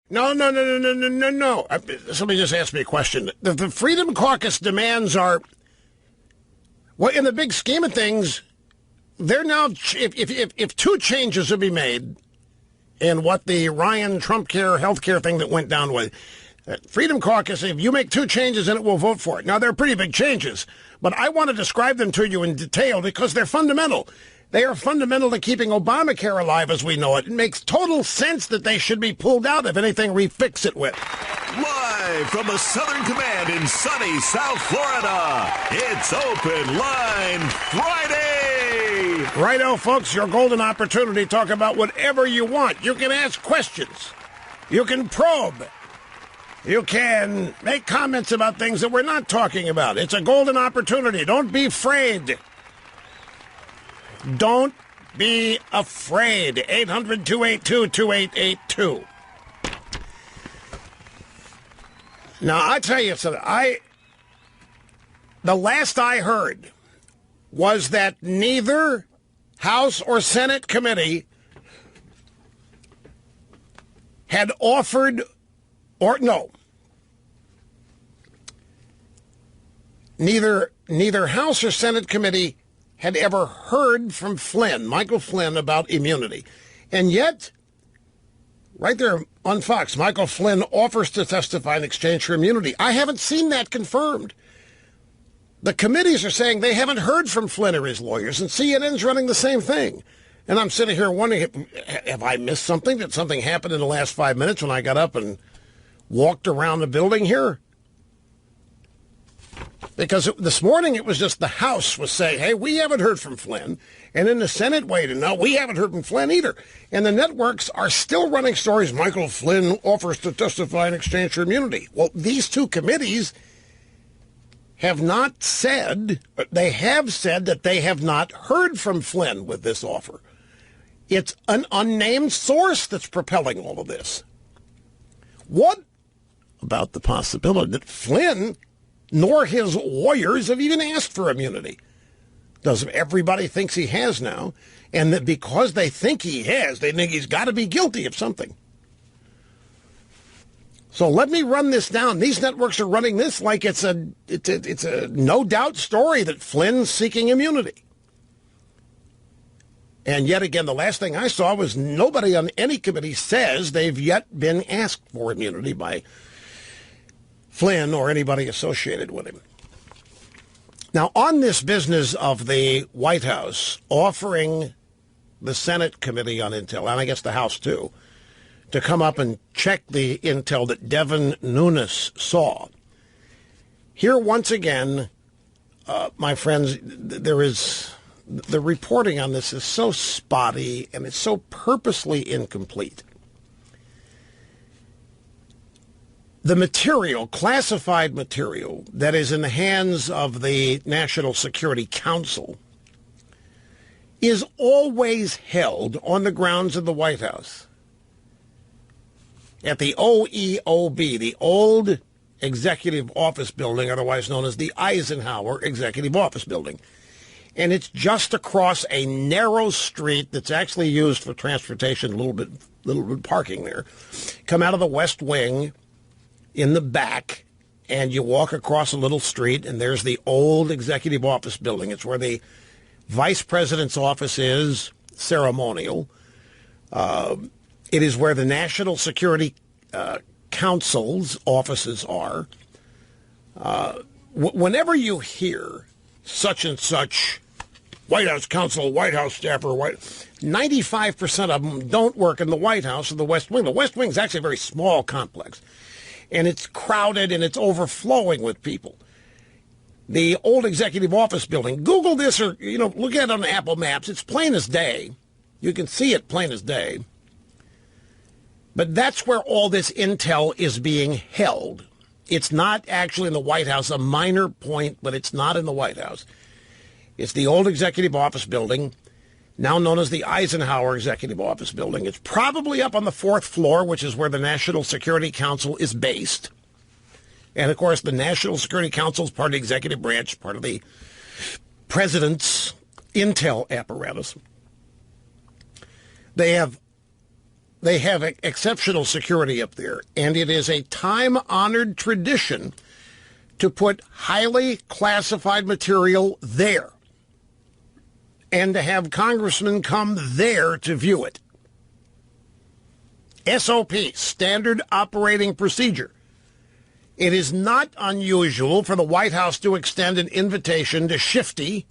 No. Somebody just asked me a question. The Freedom Caucus demands are, well, in the big scheme of things, they're now, if two changes would be made in what the Ryan Trump care health care thing that went down with, Freedom Caucus, if you make two changes in it, we'll vote for it. Now, they're pretty big changes, but I want to describe them to you in detail because they're fundamental. They are fundamental to keeping Obamacare alive as we know it. It makes total sense that they should be pulled out. If anything, refix it with. Live from the Southern Command in sunny South Florida, it's Open Line Friday. Righto, folks, your golden opportunity to talk about whatever you want. You can ask questions. You can probe. You can make comments about things that we're not talking about. It's a golden opportunity. Don't be afraid. Don't be afraid. 800-282-2882. Now, I'll tell you something. The last I heard was that neither House or Senate committee had offered, or no, neither House or Senate committee had ever heard from Michael Flynn, about immunity. And yet, right there on Fox, Michael Flynn offers to testify in exchange for immunity. I haven't seen that confirmed. The committees are saying they haven't heard from Flynn or his lawyers, and CNN's running the same thing. And I'm sitting here wondering, have I missed something? Did something happen in the last 5 minutes when I got up and walked around the building here? Because this morning it was just the House was saying, hey, we haven't heard from Flynn. And then the Senate waited. No, we haven't heard from Flynn either. And the networks are still running stories. Michael Flynn offers to testify in exchange for immunity. Well, these two committees have not said, they have said that they have not heard from Flynn with this offer. It's an unnamed source that's propelling all of this. What about the possibility that Flynn nor his lawyers have even asked for immunity? Does everybody thinks he has now, and that because they think he has, they think he's got to be guilty of something. So let me run this down. These networks are running this like it's a no doubt story that Flynn's seeking immunity. And yet again, the last thing I saw was nobody on any committee says they've yet been asked for immunity by Flynn or anybody associated with him. Now, on this business of the White House offering the Senate Committee on Intel, and I guess the House too, to come up and check the intel that Devin Nunes saw, here once again, my friends, the reporting on this is so spotty and it's so purposely incomplete. The material, classified material, that is in the hands of the National Security Council is always held on the grounds of the White House at the OEOB, the Old Executive Office Building, otherwise known as the Eisenhower Executive Office Building. And it's just across a narrow street that's actually used for transportation, a little bit parking there. Come out of the West Wing in the back, and you walk across a little street, and there's the Old Executive Office Building. It's where the Vice President's office is, ceremonial. It is where the National Security Council's offices are. Whenever you hear such and such White House counsel, White House staffer, 95% of them don't work in the White House or the West Wing. The West Wing is actually a very small complex, and it's crowded and it's overflowing with people. The Old Executive Office Building, Google this or, look at it on Apple Maps. It's plain as day. You can see it plain as day. But that's where all this intel is being held. It's not actually in the White House, a minor point, but it's not in the White House. It's the Old Executive Office Building, now known as the Eisenhower Executive Office Building. It's probably up on the 4th floor, which is where the National Security Council is based. And, of course, the National Security Council is part of the executive branch, part of the president's intel apparatus. They have They have exceptional security up there, and it is a time-honored tradition to put highly classified material there and to have congressmen come there to view it. SOP, standard operating procedure. It is not unusual for the White House to extend an invitation to Shifty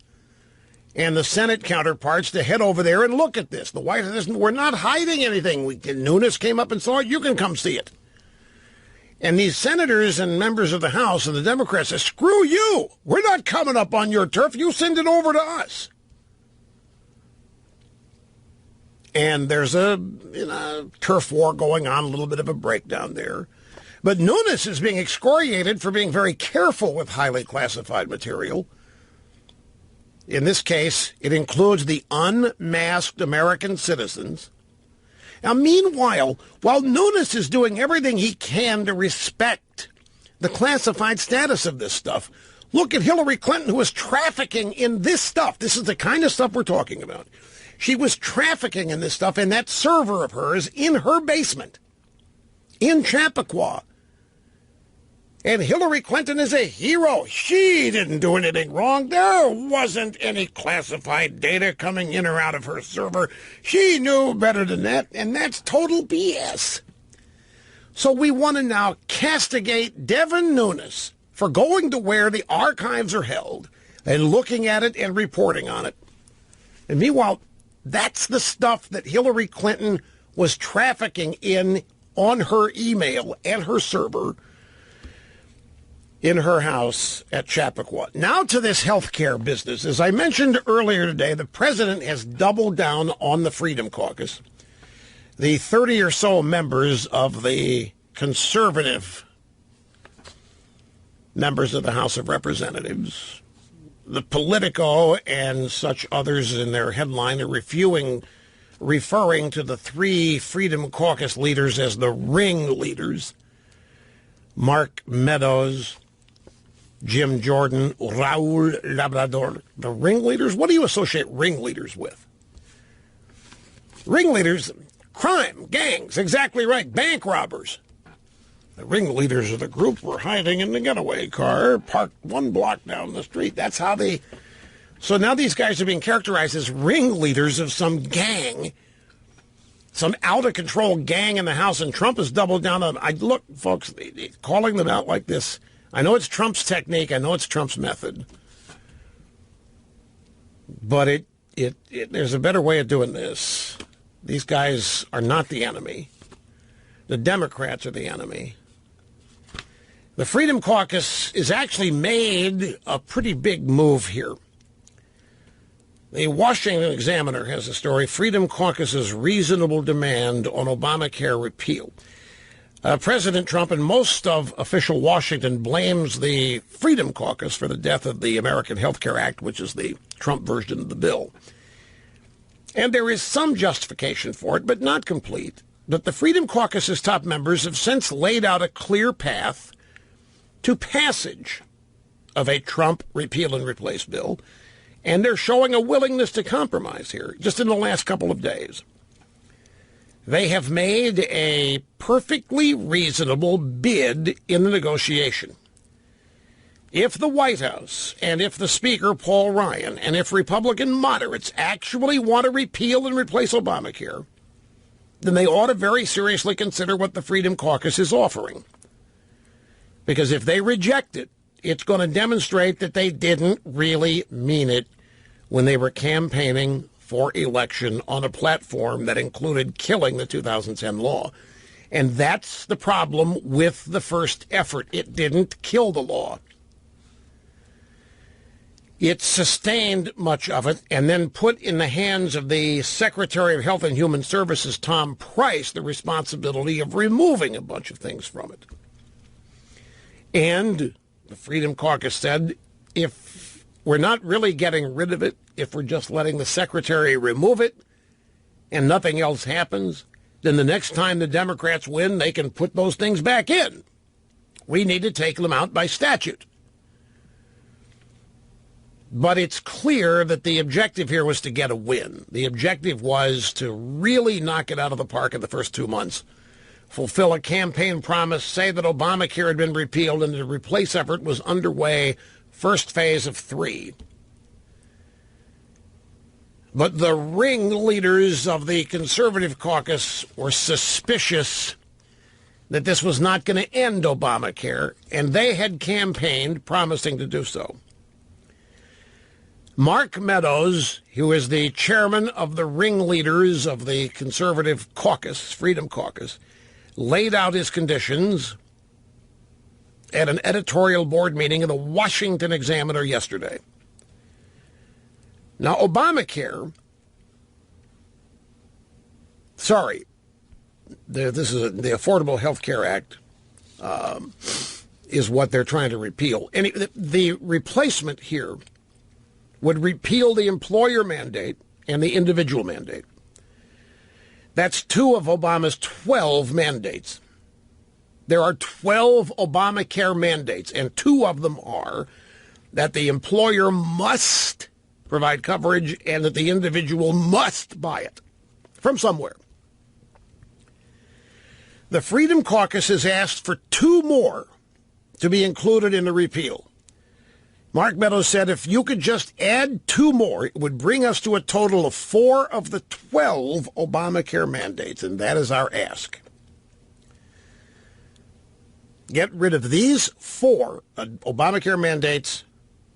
and the Senate counterparts to head over there and look at this. The White House isn't, we're not hiding anything. Nunes came up and saw it. You can come see it. And these senators and members of the House and the Democrats say, screw you. We're not coming up on your turf. You send it over to us. And there's a turf war going on, a little bit of a breakdown there. But Nunes is being excoriated for being very careful with highly classified material. In this case, it includes the unmasked American citizens. Now, meanwhile, while Nunes is doing everything he can to respect the classified status of this stuff, look at Hillary Clinton, who is trafficking in this stuff. This is the kind of stuff we're talking about. She was trafficking in this stuff, and that server of hers in her basement in Chappaqua. And Hillary Clinton is a hero. She didn't do anything wrong. There wasn't any classified data coming in or out of her server. She knew better than that, and that's total BS. So we want to now castigate Devin Nunes for going to where the archives are held and looking at it and reporting on it. And meanwhile, that's the stuff that Hillary Clinton was trafficking in on her email and her server in her house at Chappaqua. Now to this health care business. As I mentioned earlier today, the president has doubled down on the Freedom Caucus. The 30 or so members of the conservative members of the House of Representatives, the Politico and such others in their headline are referring to the three Freedom Caucus leaders as the ringleaders. Mark Meadows, Jim Jordan, Raul Labrador. The ringleaders? What do you associate ringleaders with? Ringleaders, crime, gangs, exactly right, bank robbers. The ringleaders of the group were hiding in the getaway car parked one block down the street. That's how they... So now these guys are being characterized as ringleaders of some gang, some out-of-control gang in the House, and Trump has doubled down on... Look, folks, calling them out like this, I know it's Trump's technique, I know it's Trump's method, but there's a better way of doing this. These guys are not the enemy. The Democrats are the enemy. The Freedom Caucus has actually made a pretty big move here. The Washington Examiner has a story, Freedom Caucus's reasonable demand on Obamacare repeal. President Trump and most of official Washington blames the Freedom Caucus for the death of the American Health Care Act, which is the Trump version of the bill. And there is some justification for it, but not complete. But the Freedom Caucus's top members have since laid out a clear path to passage of a Trump repeal and replace bill, and they're showing a willingness to compromise here just in the last couple of days. They have made a perfectly reasonable bid in the negotiation. If the White House and if the Speaker, Paul Ryan, and if Republican moderates actually want to repeal and replace Obamacare, then they ought to very seriously consider what the Freedom Caucus is offering. Because if they reject it, it's going to demonstrate that they didn't really mean it when they were campaigning for election on a platform that included killing the 2010 law. And that's the problem with the first effort. It didn't kill the law. It sustained much of it and then put in the hands of the Secretary of Health and Human Services, Tom Price, the responsibility of removing a bunch of things from it. And the Freedom Caucus said, if we're not really getting rid of it, if we're just letting the Secretary remove it and nothing else happens, then the next time the Democrats win, they can put those things back in. We need to take them out by statute. But it's clear that the objective here was to get a win. The objective was to really knock it out of the park in the first 2 months, fulfill a campaign promise, say that Obamacare had been repealed, and the replace effort was underway, first phase of 3. But the ringleaders of the conservative caucus were suspicious that this was not going to end Obamacare, and they had campaigned promising to do so. Mark Meadows, who is the chairman of the ringleaders of the conservative caucus, Freedom Caucus, laid out his conditions at an editorial board meeting in the Washington Examiner yesterday. Now, Obamacare, this is the Affordable Health Care Act, is what they're trying to repeal. And the replacement here would repeal the employer mandate and the individual mandate. That's 2 of Obama's 12 mandates. There are 12 Obamacare mandates, and 2 of them are that the employer must provide coverage and that the individual must buy it from somewhere. The Freedom Caucus has asked for 2 more to be included in the repeal. Mark Meadows said if you could just add 2 more, it would bring us to a total of 4 of the 12 Obamacare mandates, and that is our ask. Get rid of these 4 Obamacare mandates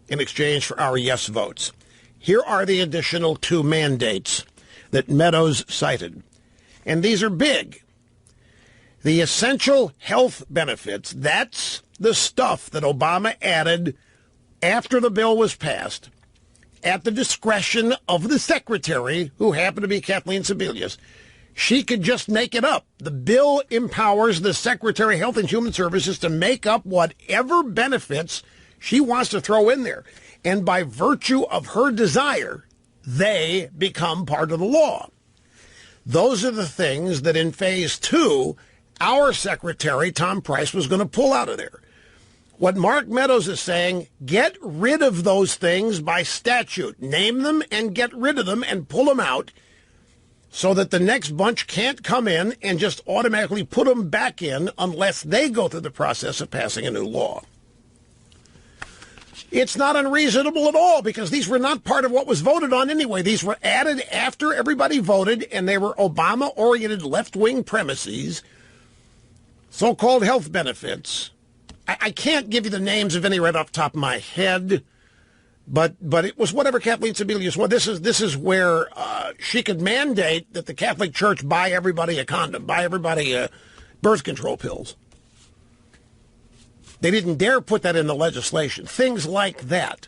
in exchange for our yes votes. Here are the additional 2 mandates that Meadows cited, and these are big. The essential health benefits, that's the stuff that Obama added after the bill was passed, at the discretion of the secretary, who happened to be Kathleen Sebelius. She could just make it up. The bill empowers the Secretary of Health and Human Services to make up whatever benefits she wants to throw in there. And by virtue of her desire, they become part of the law. Those are the things that in phase 2, our secretary, Tom Price, was going to pull out of there. What Mark Meadows is saying, get rid of those things by statute. Name them and get rid of them and pull them out so that the next bunch can't come in and just automatically put them back in unless they go through the process of passing a new law. It's not unreasonable at all because these were not part of what was voted on anyway. These were added after everybody voted, and they were Obama-oriented left-wing premises, so-called health benefits. I can't give you the names of any right off the top of my head, but it was whatever Kathleen Sebelius. Well, this is where she could mandate that the Catholic Church buy everybody a condom, buy everybody birth control pills. They didn't dare put that in the legislation. Things like that.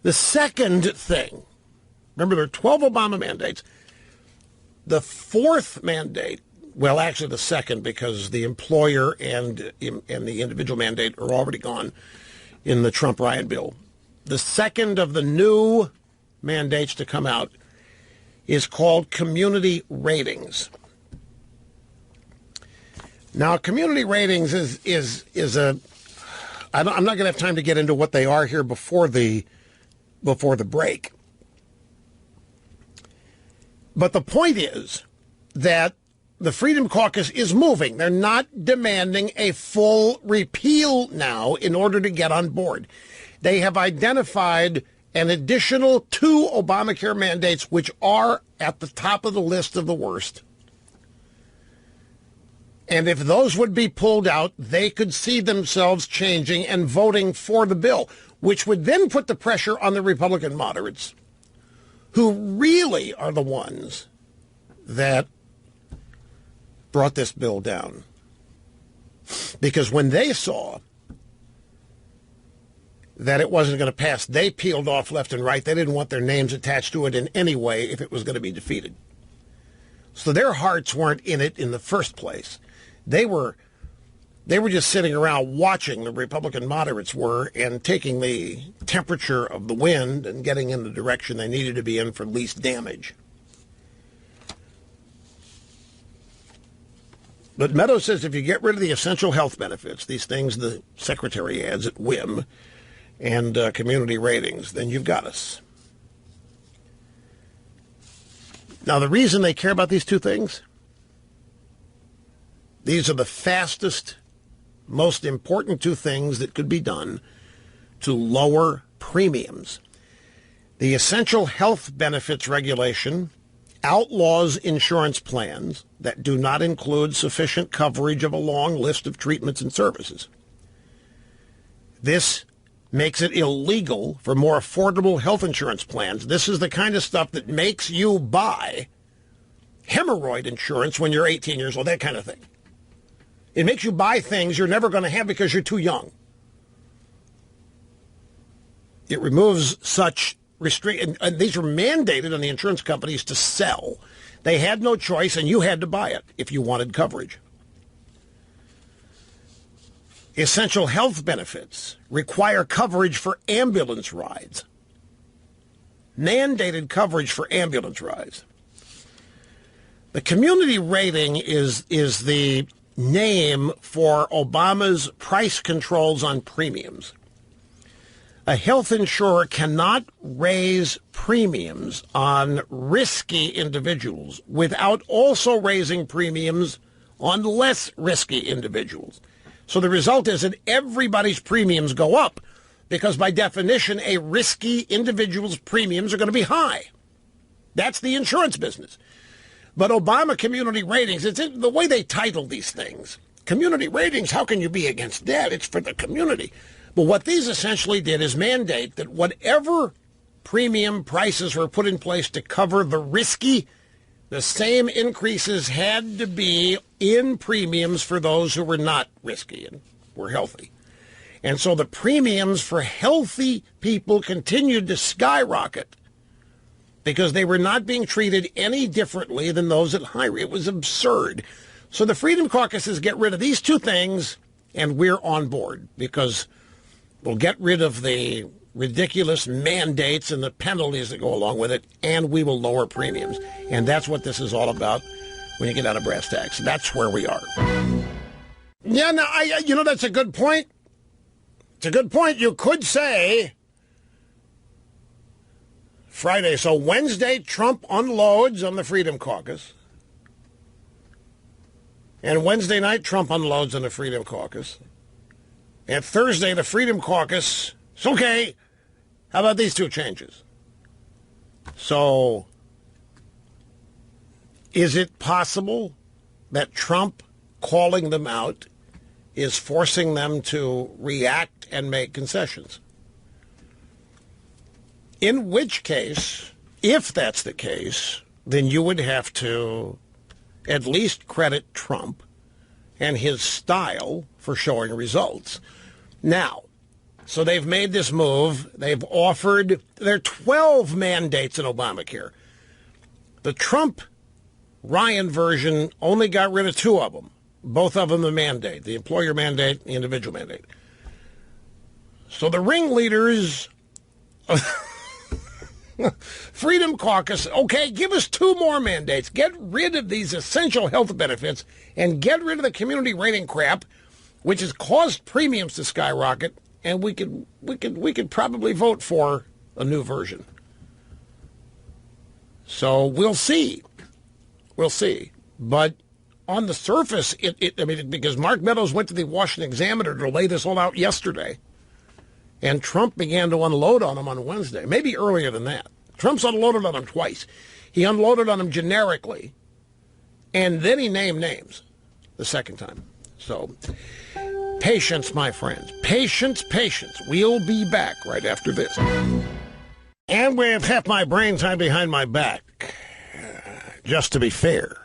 The second thing, remember there are 12 Obama mandates. The 4th mandate, well, actually the second, because the employer and the individual mandate are already gone in the Trump riot bill. The second of the new mandates to come out is called community ratings. Now, community ratings is a... I'm not going to have time to get into what they are here before the break. But the point is that the Freedom Caucus is moving. They're not demanding a full repeal now in order to get on board. They have identified an additional 2 Obamacare mandates, which are at the top of the list of the worst. And if those would be pulled out, they could see themselves changing and voting for the bill, which would then put the pressure on the Republican moderates, who really are the ones that brought this bill down. Because when they saw that it wasn't going to pass, they peeled off left and right. They didn't want their names attached to it in any way if it was going to be defeated. So their hearts weren't in it in the first place. They were just sitting around watching the Republican moderates were and taking the temperature of the wind and getting in the direction they needed to be in for least damage. But Meadows says if you get rid of the essential health benefits, these things the secretary adds at whim, and community ratings, then you've got us. Now, the reason they care about these two things, these are the fastest, most important two things that could be done to lower premiums. The Essential Health Benefits Regulation outlaws insurance plans that do not include sufficient coverage of a long list of treatments and services. This makes it illegal for more affordable health insurance plans. This is the kind of stuff that makes you buy hemorrhoid insurance when you're 18 years old, that kind of thing. It makes you buy things you're never going to have because you're too young. It removes such restraint, and these are mandated on the insurance companies to sell. They had no choice, and you had to buy it if you wanted coverage. Essential health benefits require coverage for ambulance rides. Mandated coverage for ambulance rides. The community rating is the name for Obama's price controls on premiums. A health insurer cannot raise premiums on risky individuals without also raising premiums on less risky individuals. So the result is that everybody's premiums go up because by definition, a risky individual's premiums are going to be high. That's the insurance business. But Obama community ratings, it's the way they title these things. Community ratings, how can you be against that? It's for the community. But what these essentially did is mandate that whatever premium prices were put in place to cover the risky, the same increases had to be in premiums for those who were not risky and were healthy. And so the premiums for healthy people continued to skyrocket because they were not being treated any differently than those at high risk. It was absurd. So the Freedom Caucuses get rid of these two things, and we're on board because we'll get rid of the ridiculous mandates and the penalties that go along with it, and we will lower premiums. And that's what this is all about when you get out of brass tacks. That's where we are. Yeah, no, that's a good point. It's a good point. You could say Friday. So Wednesday, Trump unloads on the Freedom Caucus. And Wednesday night, Trump unloads on the Freedom Caucus. And Thursday, the Freedom Caucus, it's okay. How about these two changes? So, is it possible that Trump calling them out is forcing them to react and make concessions? In which case, if that's the case, then you would have to at least credit Trump and his style for showing results. Now, so they've made this move. They've offered, there are 12 mandates in Obamacare. The Trump-Ryan version only got rid of 2 of them. Both of them the mandate, the employer mandate, the individual mandate. So the ringleaders, Freedom Caucus, okay, give us 2 more mandates. Get rid of these essential health benefits and get rid of the community rating crap, which has caused premiums to skyrocket, and we could probably vote for a new version. So we'll see. We'll see. But on the surface, because Mark Meadows went to the Washington Examiner to lay this all out yesterday, and Trump began to unload on him on Wednesday, maybe earlier than that. Trump's unloaded on him twice. He unloaded on him generically, and then he named names the second time. So patience, my friends. Patience, patience. We'll be back right after this. And with half my brain tied behind my back, just to be fair,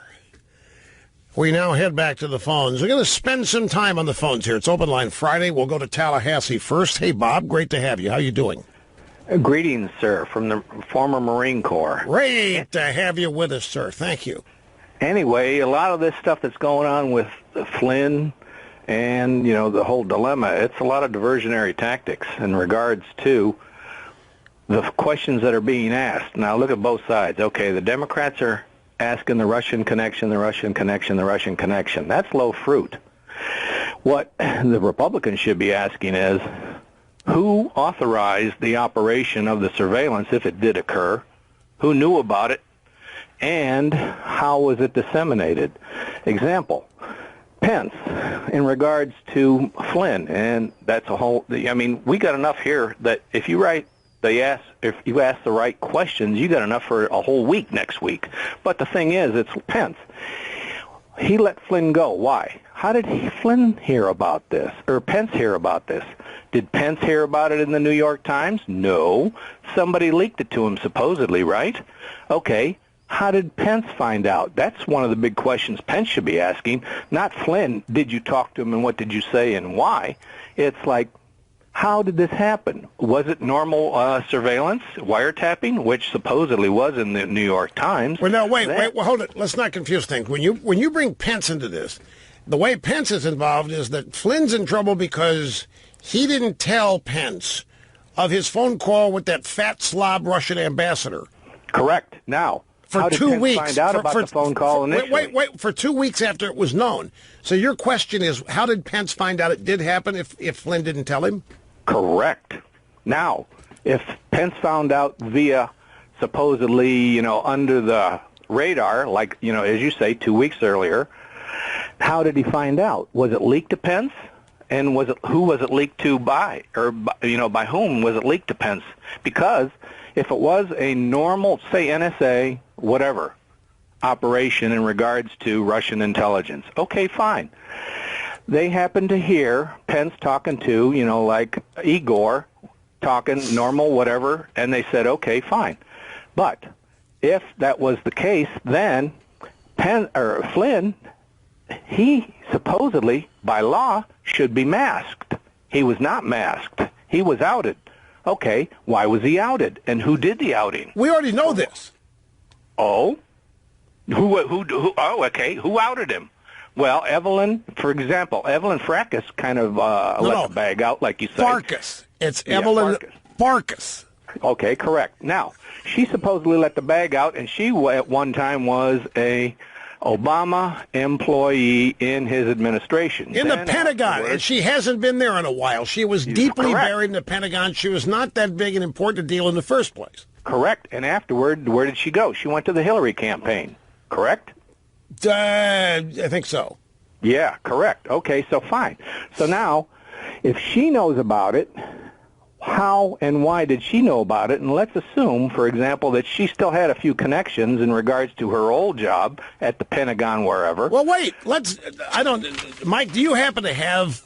we now head back to the phones. We're going to spend some time on the phones here. It's Open Line Friday. We'll go to Tallahassee first. Hey, Bob, great to have you. How you doing? Greetings, sir, from the former Marine Corps. Great to have you with us, sir. Thank you. Anyway, a lot of this stuff that's going on with Flynn and, the whole dilemma, it's a lot of diversionary tactics in regards to the questions that are being asked. Now, look at both sides. Okay, the Democrats are asking the Russian connection, the Russian connection, the Russian connection. That's low fruit. What the Republicans should be asking is, who authorized the operation of the surveillance if it did occur, who knew about it, and how was it disseminated. Example, Pence, in regards to Flynn, and that's a whole, I mean, we got enough here that if you ask the right questions, you got enough for a whole week next week. But the thing is, it's Pence. He let Flynn go. Why? How did Flynn hear about this, or Pence hear about this? Did Pence hear about it in the New York Times? No. Somebody leaked it to him, supposedly, right? Okay. How did Pence find out? That's one of the big questions Pence should be asking, not Flynn. Did you talk to him, and what did you say, and why? It's like, how did this happen? Was it normal surveillance, wiretapping, which supposedly was in the New York Times? Well, no, wait, hold it. Let's not confuse things. When you bring Pence into this, the way Pence is involved is that Flynn's in trouble because he didn't tell Pence of his phone call with that fat slob Russian ambassador. Correct. Now, for how did 2 Pence weeks, find out about the phone call initially? Wait, for 2 weeks after it was known. So your question is, how did Pence find out it did happen if Flynn didn't tell him? Correct. Now, if Pence found out via supposedly, under the radar, like, as you say, 2 weeks earlier, how did he find out? Was it leaked to Pence? And who was it leaked to by? Or, by whom was it leaked to Pence? Because if it was a normal, say, NSA, whatever, operation in regards to Russian intelligence, okay, fine. They happened to hear Pence talking to, like Igor, talking normal, whatever, and they said, okay, fine. But if that was the case, then Flynn, he supposedly, by law, should be masked. He was not masked. He was outed. Okay, why was he outed? And who did the outing? We already know this. Oh? Oh, okay. Who outed him? Well, Evelyn, for example, Evelyn Fracas kind of let the bag out, like you said. Farkas. It's Evelyn Farkas. Okay, correct. Now, she supposedly let the bag out, and she at one time was a Obama employee in his administration. In the Pentagon, and she hasn't been there in a while. She was deeply buried in the Pentagon. She was not that big and important a deal in the first place. Correct. And afterward, where did she go? She went to the Hillary campaign, correct? I think so. Yeah, correct. Okay, so fine. So now, if she knows about it, how and why did she know about it? And let's assume, for example, that she still had a few connections in regards to her old job at the Pentagon, wherever. Well, wait. Mike, do you happen to have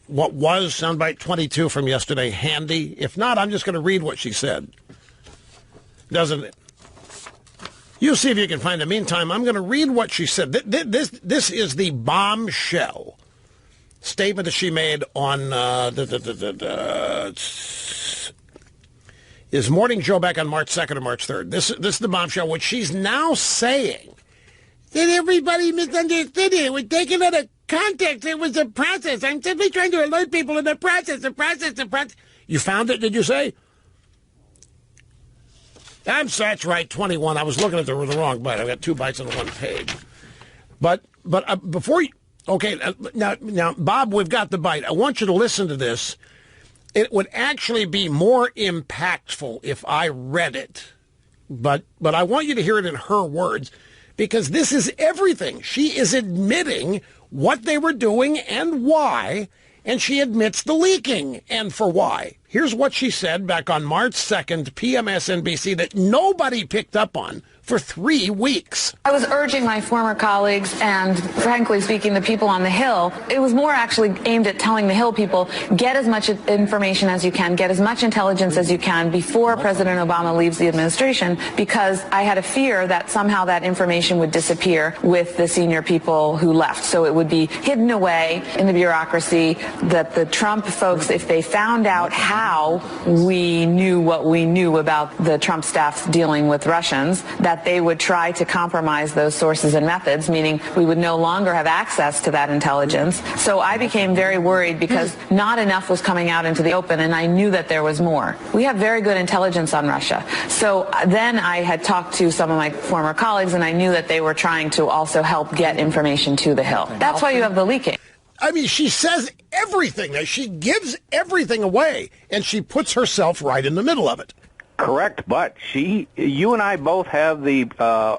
what was Soundbite 22 from yesterday handy? If not, I'm just going to read what she said. Doesn't it? You see if you can find it. Meantime, I'm going to read what she said. This is the bombshell statement that she made on his morning show back on March 2nd or March 3rd. This is the bombshell, which she's now saying that everybody misunderstood it. We're taking it out of context. It was a process. I'm simply trying to alert people in the process. You found it, did you say? That's right, 21. I was looking at the wrong byte. I've got 2 bytes on one page. But before you... Okay, now, Bob, we've got the byte. I want you to listen to this. It would actually be more impactful if I read it. But I want you to hear it in her words, because this is everything. She is admitting what they were doing and why, and she admits the leaking and for why. Here's what she said back on March 2nd, PMSNBC, that nobody picked up on for 3 weeks. I was urging my former colleagues and, frankly speaking, the people on the Hill. It was more actually aimed at telling the Hill people, get as much information as you can, get as much intelligence as you can before President Obama leaves the administration, because I had a fear that somehow that information would disappear with the senior people who left. So it would be hidden away in the bureaucracy, that the Trump folks, if they found out how we knew what we knew about the Trump staff dealing with Russians, that they would try to compromise those sources and methods, meaning we would no longer have access to that intelligence. So I became very worried because not enough was coming out into the open, and I knew that there was more. We have very good intelligence on Russia. So then I had talked to some of my former colleagues, and I knew that they were trying to also help get information to the Hill. That's why you have the leaking. I mean, she says everything. She gives everything away, and she puts herself right in the middle of it. Correct, but you and I both have the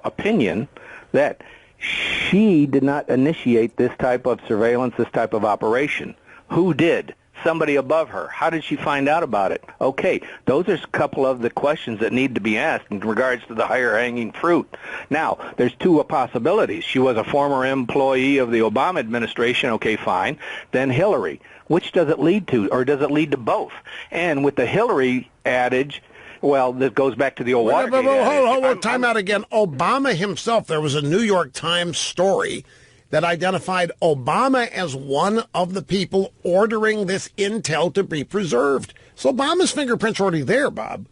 opinion that she did not initiate this type of surveillance, this type of operation. Who did? Somebody above her. How did she find out about it? Okay, those are a couple of the questions that need to be asked in regards to the higher hanging fruit. Now, there's two possibilities. She was a former employee of the Obama administration. Okay, fine. Then Hillary. Which does it lead to, or does it lead to both? And with the Hillary adage, well, this goes back to the old Watergate adage. Hold on, time out again. Obama himself, there was a New York Times story that identified Obama as one of the people ordering this intel to be preserved. So Obama's fingerprints are already there, Bob.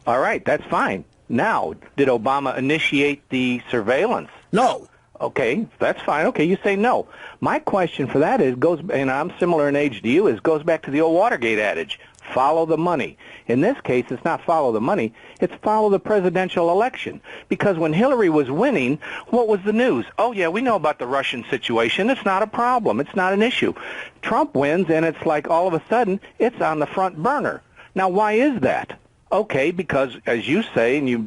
All right, that's fine. Now, did Obama initiate the surveillance? No. Okay, that's fine. Okay, you say no. My question for that and I'm similar in age to you, goes back to the old Watergate adage. Follow the money. In this case, it's not follow the money, it's follow the presidential election. Because when Hillary was winning, what was the news? Oh, yeah, we know about the Russian situation. It's not a problem. It's not an issue. Trump wins, and it's like all of a sudden, it's on the front burner. Now, why is that? Okay, because, as you say,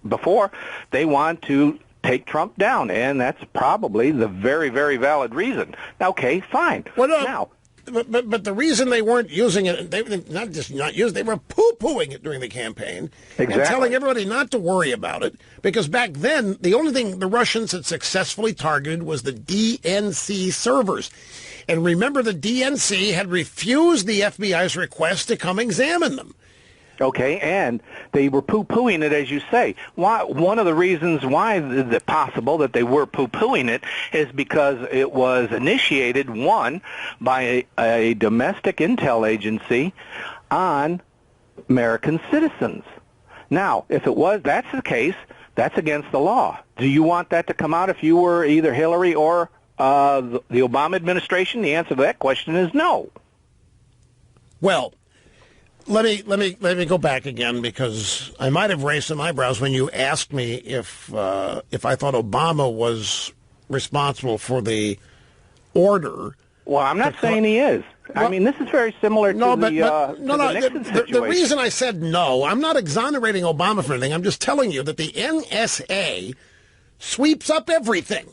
before, they want to take Trump down, and that's probably the very, very valid reason. Okay, fine. Well, no. Now, But the reason they weren't using it, they not just not used, they were poo-pooing it during the campaign. Exactly. And telling everybody not to worry about it. Because back then, the only thing the Russians had successfully targeted was the DNC servers. And remember, the DNC had refused the FBI's request to come examine them. Okay, and they were poo-pooing it, as you say. One of the reasons why it's possible that they were poo-pooing it is because it was initiated, one, by a domestic intel agency on American citizens. Now, if that's the case, that's against the law. Do you want that to come out if you were either Hillary or the Obama administration? The answer to that question is no. Well, Let me go back again, because I might have raised some eyebrows when you asked me if I thought Obama was responsible for the order. Well, I'm not saying he is. Well, I mean, this is very similar to the Nixon situation. The reason I said no, I'm not exonerating Obama for anything. I'm just telling you that the NSA sweeps up everything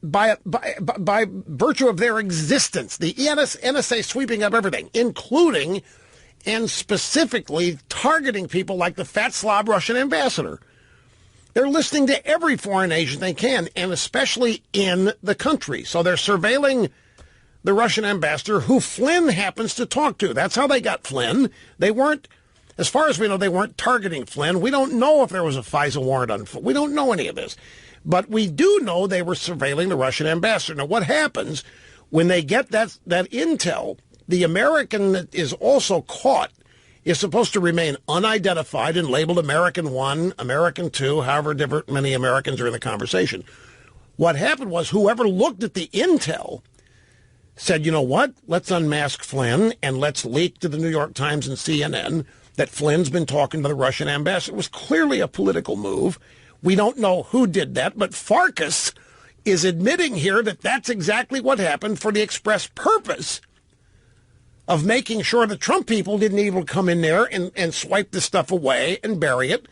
by virtue of their existence. The NSA sweeping up everything, including and specifically targeting people like the fat slob Russian ambassador. They're listening to every foreign agent they can, and especially in the country. So they're surveilling the Russian ambassador, who Flynn happens to talk to. That's how they got Flynn. They weren't, as far as we know, they weren't targeting Flynn. We don't know if there was a FISA warrant on Flynn. We don't know any of this. But we do know they were surveilling the Russian ambassador. Now, what happens when they get that intel? The American that is also caught is supposed to remain unidentified and labeled American 1, American 2, however many Americans are in the conversation. What happened was whoever looked at the intel said, you know what, let's unmask Flynn and let's leak to the New York Times and CNN that Flynn's been talking to the Russian ambassador. It was clearly a political move. We don't know who did that, but Farkas is admitting here that that's exactly what happened for the express purpose of making sure the Trump people didn't even come in there and swipe the stuff away and bury it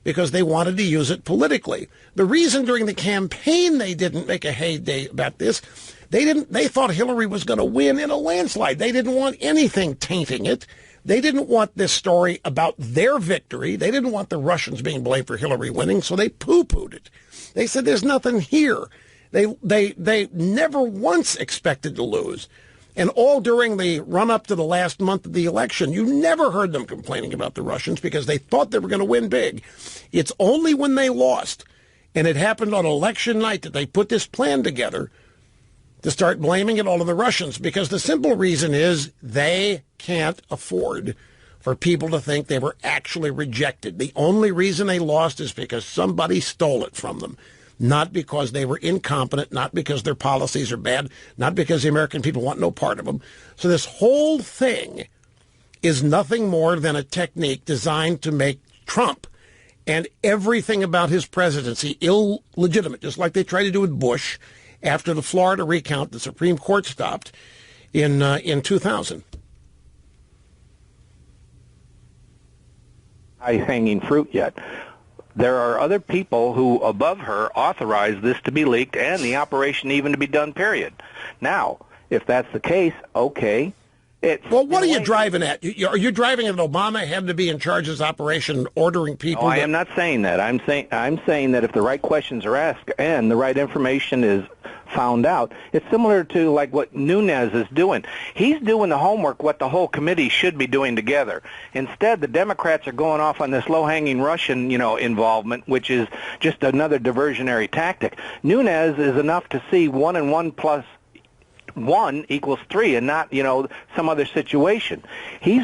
because they wanted to use it politically. The reason during the campaign they didn't make a heyday about this, they thought Hillary was going to win in a landslide. They didn't want anything tainting it. They didn't want this story about their victory. They didn't want the Russians being blamed for Hillary winning, so they poo-pooed it. They said there's nothing here. They never once expected to lose. And all during the run-up to the last month of the election, you never heard them complaining about the Russians because they thought they were going to win big. It's only when they lost, and it happened on election night, that they put this plan together to start blaming it all on the Russians, because the simple reason is they can't afford for people to think they were actually rejected. The only reason they lost is because somebody stole it from them. Not because they were incompetent, not because their policies are bad, not because the American people want no part of them. So this whole thing is nothing more than a technique designed to make Trump and everything about his presidency illegitimate, just like they tried to do with Bush after the Florida recount the Supreme Court stopped. in 2000. High-hanging fruit yet. There are other people who, above her, authorized this to be leaked and the operation even to be done, period. Now, if that's the case, okay. Well, what are you driving at? Are you driving at Obama had to be in charge of this operation, ordering people? No, I am not saying that. I'm saying that if the right questions are asked and the right information is found out, it's similar to like what Nunes is doing. He's doing the homework what the whole committee should be doing together. Instead, the Democrats are going off on this low-hanging Russian, involvement, which is just another diversionary tactic. Nunes is enough to see 1 and 1 plus 1 equals 3 and not, some other situation. He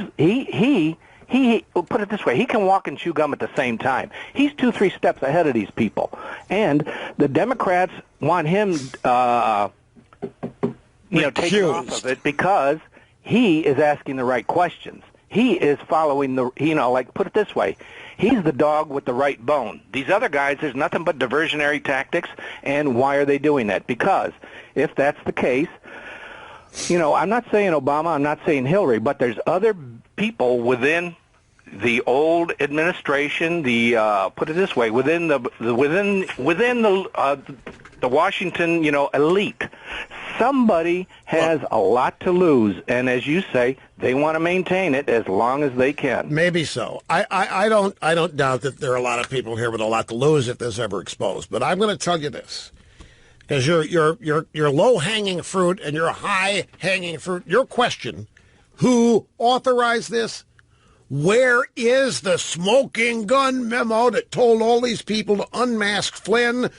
put it this way, he can walk and chew gum at the same time. He's 2-3 steps ahead of these people. And the Democrats want him, taken off of it because he is asking the right questions. He is following put it this way, he's the dog with the right bone. These other guys, there's nothing but diversionary tactics, and why are they doing that? Because if that's the case, I'm not saying Obama, I'm not saying Hillary, but there's other people within the old administration, put it this way, within the Washington, elite. Somebody has a lot to lose, and as you say, they want to maintain it as long as they can. Maybe so. I don't doubt that there are a lot of people here with a lot to lose if this ever exposed. But I'm going to tell you this, because you're low-hanging fruit and you're high-hanging fruit. Your question: who authorized this? Where is the smoking gun memo that told all these people to unmask Flynn?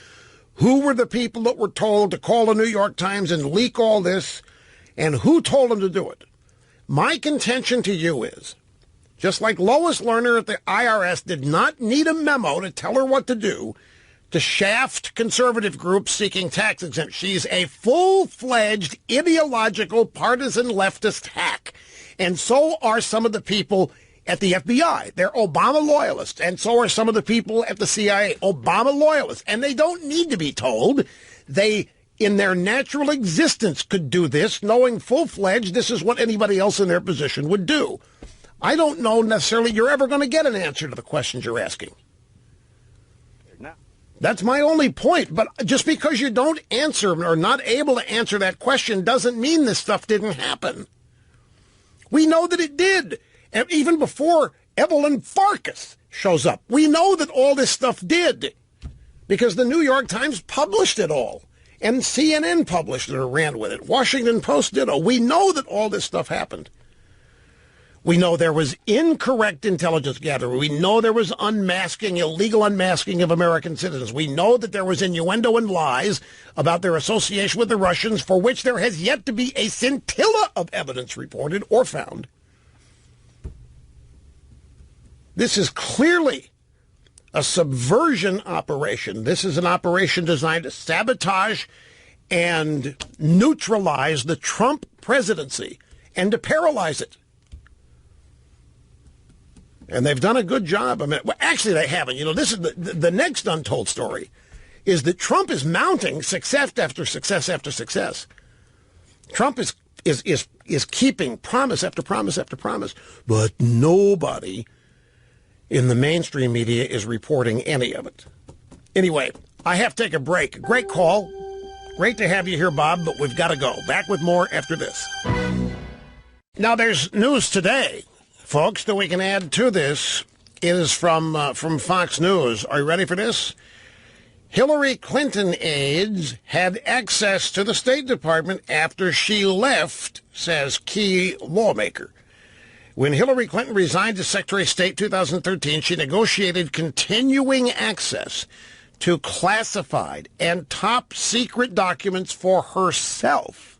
Who were the people that were told to call the New York Times and leak all this? And who told them to do it? My contention to you is, just like Lois Lerner at the IRS did not need a memo to tell her what to do to shaft conservative groups seeking tax exemption, she's a full-fledged ideological partisan leftist hack. And so are some of the people at the FBI. They're Obama loyalists, and so are some of the people at the CIA, Obama loyalists. And they don't need to be told. They, in their natural existence, could do this, knowing full-fledged this is what anybody else in their position would do. I don't know necessarily you're ever going to get an answer to the questions you're asking. No. That's my only point. But just because you don't answer or are not able to answer that question doesn't mean this stuff didn't happen. We know that it did. And even before Evelyn Farkas shows up, we know that all this stuff did because the New York Times published it all. And CNN published it or ran with it. Washington Post did. We know that all this stuff happened. We know there was incorrect intelligence gathering. We know there was unmasking, illegal unmasking of American citizens. We know that there was innuendo and lies about their association with the Russians, for which there has yet to be a scintilla of evidence reported or found. This is clearly a subversion operation. This is an operation designed to sabotage and neutralize the Trump presidency and to paralyze it. And they've done a good job. I mean, well, actually, they haven't. This is the next untold story is that Trump is mounting success after success after success. Trump is keeping promise after promise after promise, but nobody in the mainstream media is reporting any of it. Anyway, I have to take a break. Great call. Great to have you here, Bob, but we've got to go. Back with more after this. Now, there's news today, folks, that we can add to this. It is from Fox News. Are you ready for this? Hillary Clinton aides had access to the State Department after she left, says key lawmaker. When Hillary Clinton resigned as Secretary of State in 2013, she negotiated continuing access to classified and top-secret documents for herself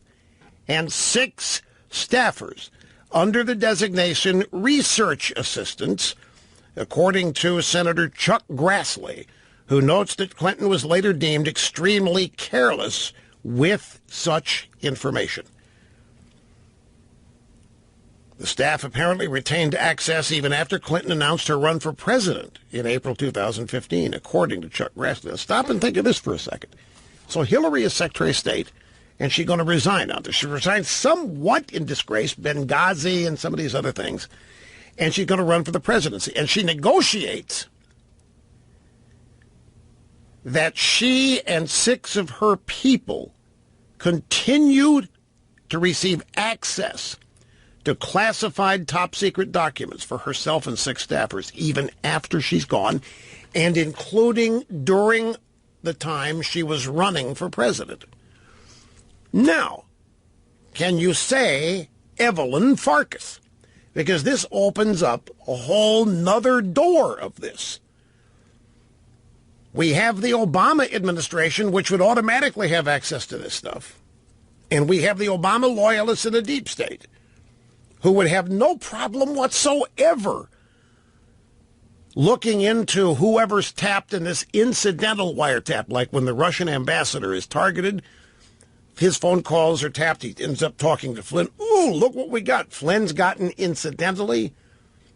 and 6 staffers under the designation research assistants, according to Senator Chuck Grassley, who notes that Clinton was later deemed extremely careless with such information. The staff apparently retained access even after Clinton announced her run for president in April 2015, according to Chuck Grassley. Now, stop and think of this for a second. So Hillary is Secretary of State, and she's going to resign. Now, she resigned somewhat in disgrace, Benghazi and some of these other things, and she's going to run for the presidency. And she negotiates that she and 6 of her people continued to receive access to classified top-secret documents for herself and 6 staffers, even after she's gone, and including during the time she was running for president. Now, can you say Evelyn Farkas? Because this opens up a whole nother door of this. We have the Obama administration, which would automatically have access to this stuff. And we have the Obama loyalists in the deep state, who would have no problem whatsoever looking into whoever's tapped in this incidental wiretap, like when the Russian ambassador is targeted, his phone calls are tapped, he ends up talking to Flynn. Ooh, look what we got. Flynn's gotten incidentally.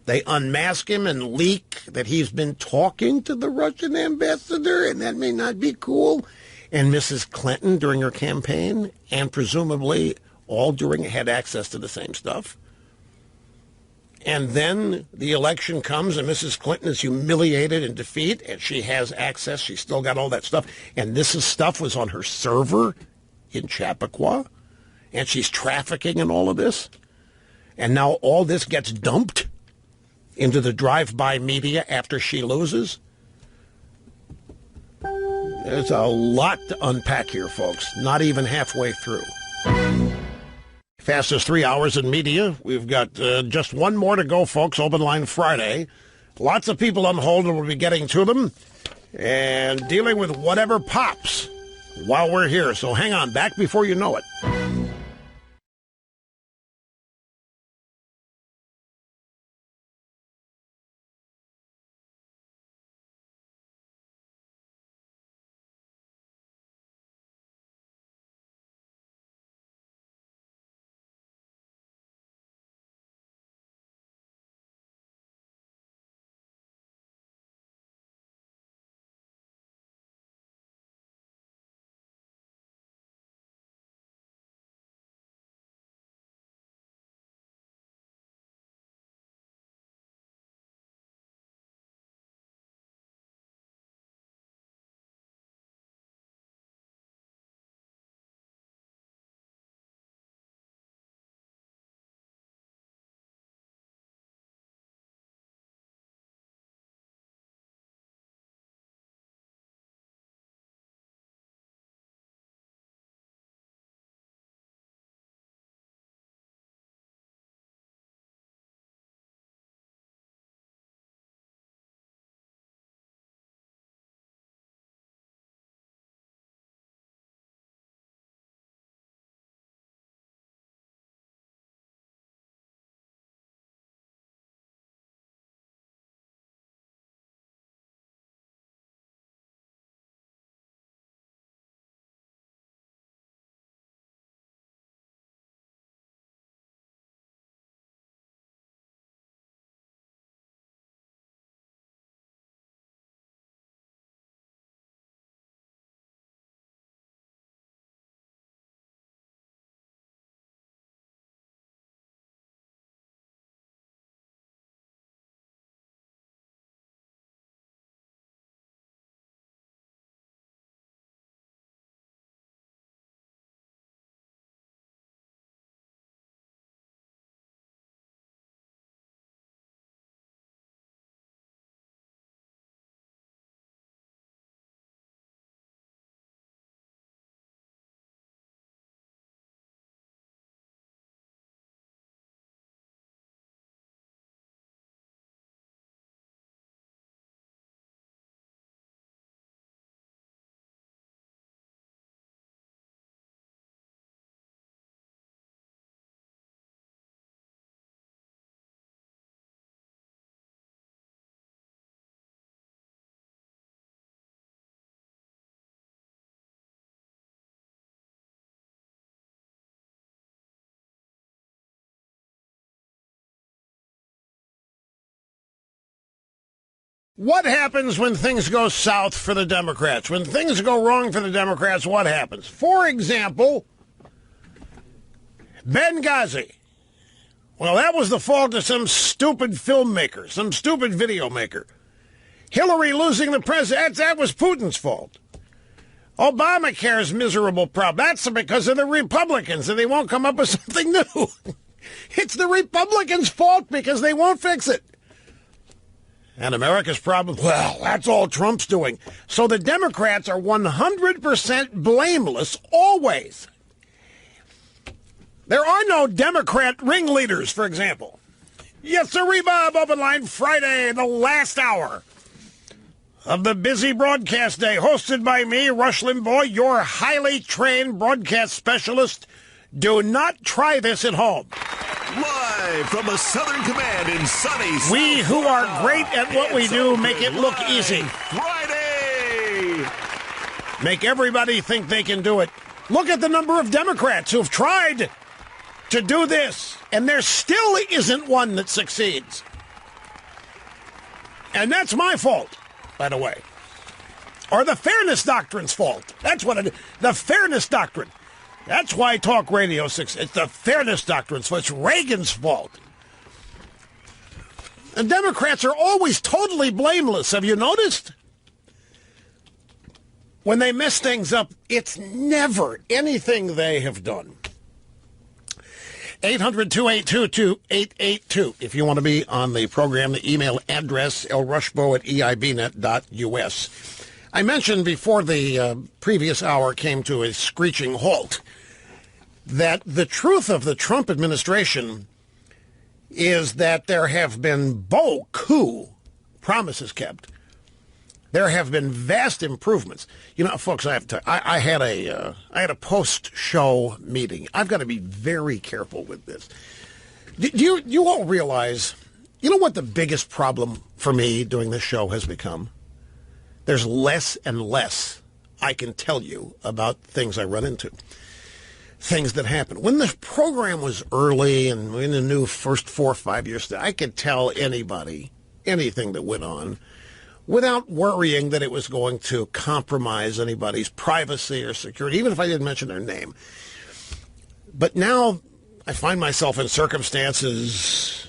They unmask him and leak that he's been talking to the Russian ambassador, and that may not be cool. And Mrs. Clinton during her campaign, and presumably all during, had access to the same stuff. And then the election comes and Mrs. Clinton is humiliated in defeat, and she has access. She's still got all that stuff. And this stuff was on her server in Chappaqua, and she's trafficking in all of this. And now all this gets dumped into the drive-by media after she loses. There's a lot to unpack here, folks. Not even halfway through. Fastest 3 hours in media. We've got just one more to go, folks. Open line Friday. Lots of people on hold, and we'll be getting to them and dealing with whatever pops while we're here. So hang on. Back before you know it. What happens when things go south for the Democrats? When things go wrong for the Democrats, what happens? For example, Benghazi. Well, that was the fault of some stupid filmmaker, some stupid video maker. Hillary losing the president, that was Putin's fault. Obamacare's miserable problem, that's because of the Republicans, and they won't come up with something new. It's the Republicans' fault because they won't fix it. And America's problem, well, that's all Trump's doing. So the Democrats are 100% blameless, always. There are no Democrat ringleaders, for example. Yes, sir, Bob, Open Line Friday, the last hour of the busy broadcast day, hosted by me, Rush Limbaugh, your highly trained broadcast specialist. Do not try this at home. Live from a Southern Command in sunny South We who are great at what we do make it look easy. Friday! Make everybody think they can do it. Look at the number of Democrats who've tried to do this, and there still isn't one that succeeds. And that's my fault, by the way. Or the Fairness Doctrine's fault. That's what it is. The Fairness Doctrine. That's why talk radio succeeds. It's the Fairness Doctrine, so it's Reagan's fault. And Democrats are always totally blameless. Have you noticed? When they mess things up, it's never anything they have done. 800-282-2882. If you want to be on the program, the email address, lrushbo@eibnet.us. I mentioned before the previous hour came to a screeching halt that the truth of the Trump administration is that there have been beaucoup promises kept. There have been vast improvements. You know, folks, I have to. I had a post-show meeting. I've got to be very careful with this. Do you all realize? You know what the biggest problem for me doing this show has become? There's less and less I can tell you about things I run into, things that happen. When the program was early and in the new first 4 or 5 years, I could tell anybody anything that went on without worrying that it was going to compromise anybody's privacy or security, even if I didn't mention their name. But now I find myself in circumstances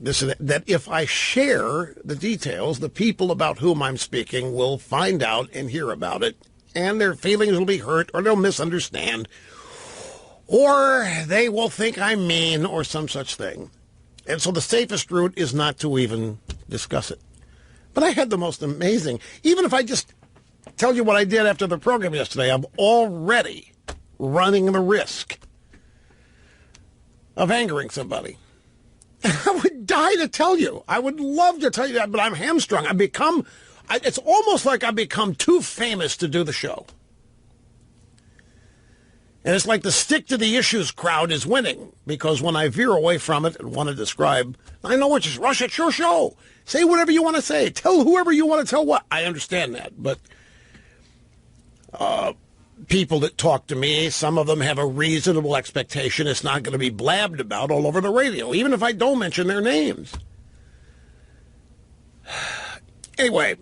that if I share the details, the people about whom I'm speaking will find out and hear about it, and their feelings will be hurt, or they'll misunderstand, or they will think I'm mean or some such thing. And so the safest route is not to even discuss it. But I had the most amazing, even if I just tell you what I did after the program yesterday, I'm already running the risk of angering somebody. I would die to tell you. I would love to tell you that, but I'm hamstrung. It's almost like I've become too famous to do the show. And it's like the stick to the issues crowd is winning, because when I veer away from it and want to describe, I know it's just Rush, it's your show. Say whatever you want to say. Tell whoever you want to tell what. I understand that, but people that talk to me, some of them have a reasonable expectation it's not going to be blabbed about all over the radio, even if I don't mention their names. Anyway,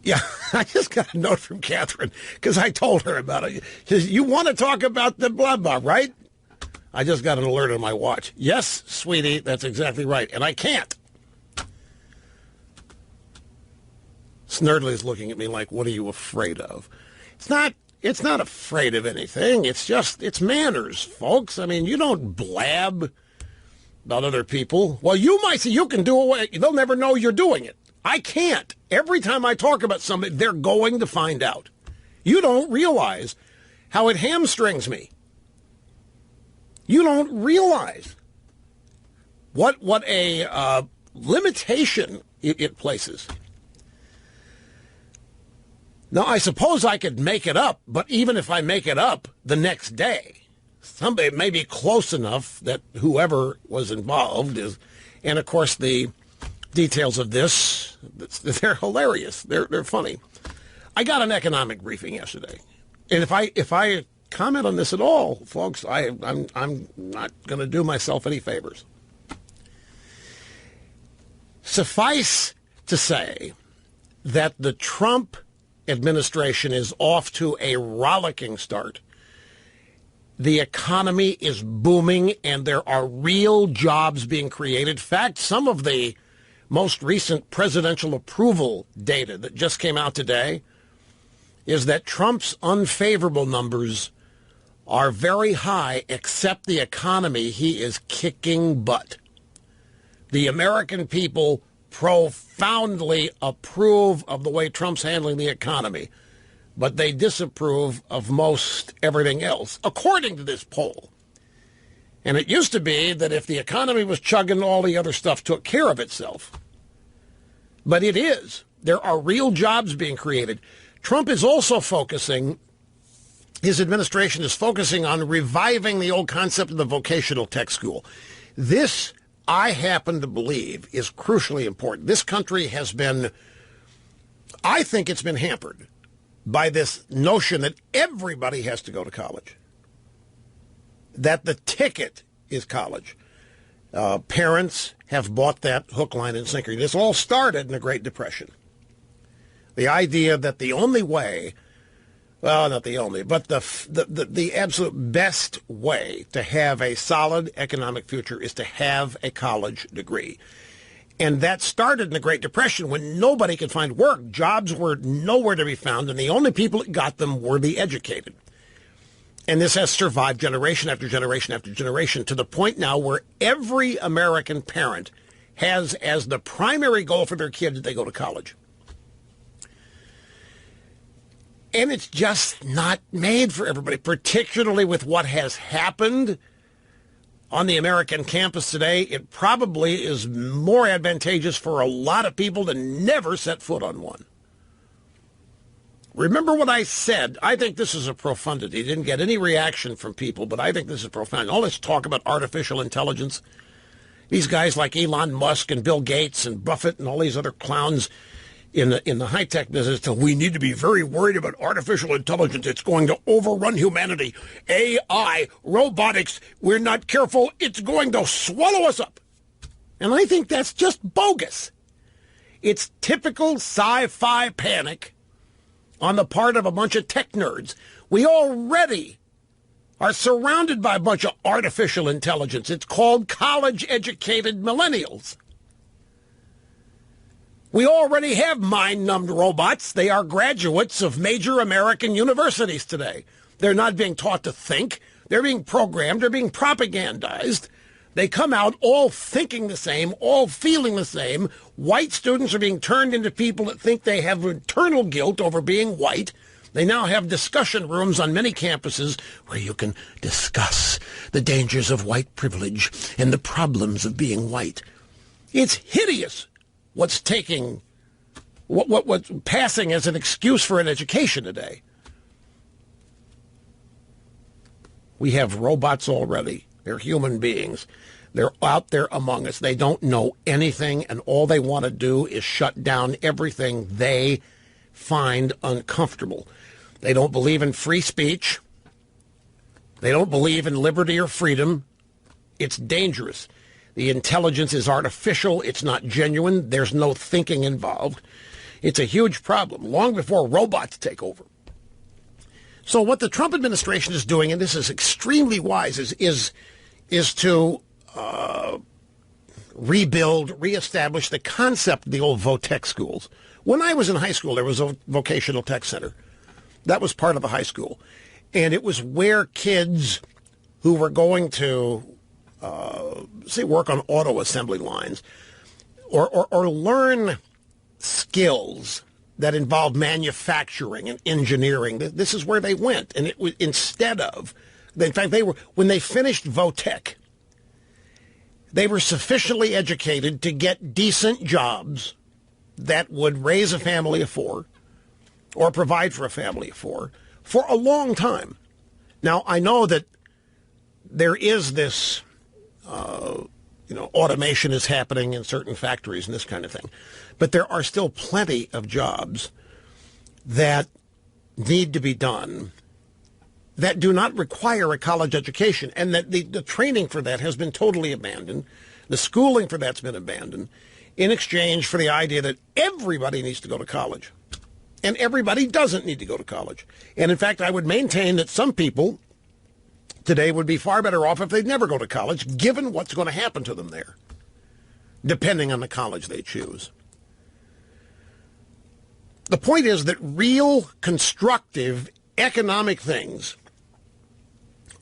yeah, I just got a note from Catherine because I told her about it. She says, you want to talk about the blah, blah, right? I just got an alert on my watch. Yes, sweetie, that's exactly right. And I can't. Snurdley's looking at me like, what are you afraid of? It's not afraid of anything. It's manners, folks. I mean, you don't blab about other people. Well, you might say you can do it. They'll never know you're doing it. I can't. Every time I talk about somebody, they're going to find out. You don't realize how it hamstrings me. You don't realize what a limitation it places. Now, I suppose I could make it up, but even if I make it up the next day, somebody may be close enough that whoever was involved is, and of course the details of this, they're hilarious. They're funny. I got an economic briefing yesterday, and if I comment on this at all, folks, I'm not going to do myself any favors. Suffice to say that the Trump administration is off to a rollicking start. The economy is booming, and there are real jobs being created. In fact, some of the most recent presidential approval data that just came out today is that Trump's unfavorable numbers are very high, except the economy. He is kicking butt. The American people profoundly approve of the way Trump's handling the economy, but they disapprove of most everything else, according to this poll. And it used to be that if the economy was chugging, all the other stuff took care of itself. But it is. There are real jobs being created. Trump is also focusing, his administration is focusing on reviving the old concept of the vocational tech school. This, I happen to believe, is crucially important. This country has been, I think it's been hampered by this notion that everybody has to go to college, that the ticket is college. Parents have bought that hook, line, and sinker. This all started in the Great Depression. The idea that the only way, well, not the only, but the absolute best way to have a solid economic future is to have a college degree. And that started in the Great Depression when nobody could find work. Jobs were nowhere to be found, and the only people that got them were the educated. And this has survived generation after generation after generation to the point now where every American parent has as the primary goal for their kid that they go to college. And it's just not made for everybody, particularly with what has happened on the American campus today. It probably is more advantageous for a lot of people to never set foot on one. Remember what I said. I think this is a profundity. Didn't get any reaction from people, but I think this is profound. All this talk about artificial intelligence, these guys like Elon Musk and Bill Gates and Buffett and all these other clowns in the high-tech business, we need to be very worried about artificial intelligence. It's going to overrun humanity. AI, robotics, we're not careful, it's going to swallow us up. And I think that's just bogus. It's typical sci-fi panic on the part of a bunch of tech nerds. We already are surrounded by a bunch of artificial intelligence. It's called college-educated millennials. We already have mind-numbed robots. They are graduates of major American universities today. They're not being taught to think. They're being programmed. They're being propagandized. They come out all thinking the same, all feeling the same. White students are being turned into people that think they have eternal guilt over being white. They now have discussion rooms on many campuses where you can discuss the dangers of white privilege and the problems of being white. It's hideous what's passing as an excuse for an education today. We have robots already. They're human beings. They're out there among us. They don't know anything, and all they want to do is shut down everything they find uncomfortable. They don't believe in free speech. They don't believe in liberty or freedom. It's dangerous. The intelligence is artificial. It's not genuine. There's no thinking involved. It's a huge problem, long before robots take over. So what the Trump administration is doing, and this is extremely wise, is to reestablish the concept of the old vo-tech schools. When I was in high school, there was a vocational tech center. That was part of the high school. And it was where kids who were going to work on auto assembly lines or learn skills that involve manufacturing and engineering. This is where they went. And it was in fact, when they finished vo-tech, they were sufficiently educated to get decent jobs that would raise a family of four or provide for a family of four for a long time. Now, I know that there is this automation is happening in certain factories and this kind of thing. But there are still plenty of jobs that need to be done that do not require a college education, and that the training for that has been totally abandoned. The schooling for that's been abandoned in exchange for the idea that everybody needs to go to college. And everybody doesn't need to go to college. And in fact, I would maintain that some people today would be far better off if they'd never go to college, given what's going to happen to them there, depending on the college they choose. The point is that real constructive economic things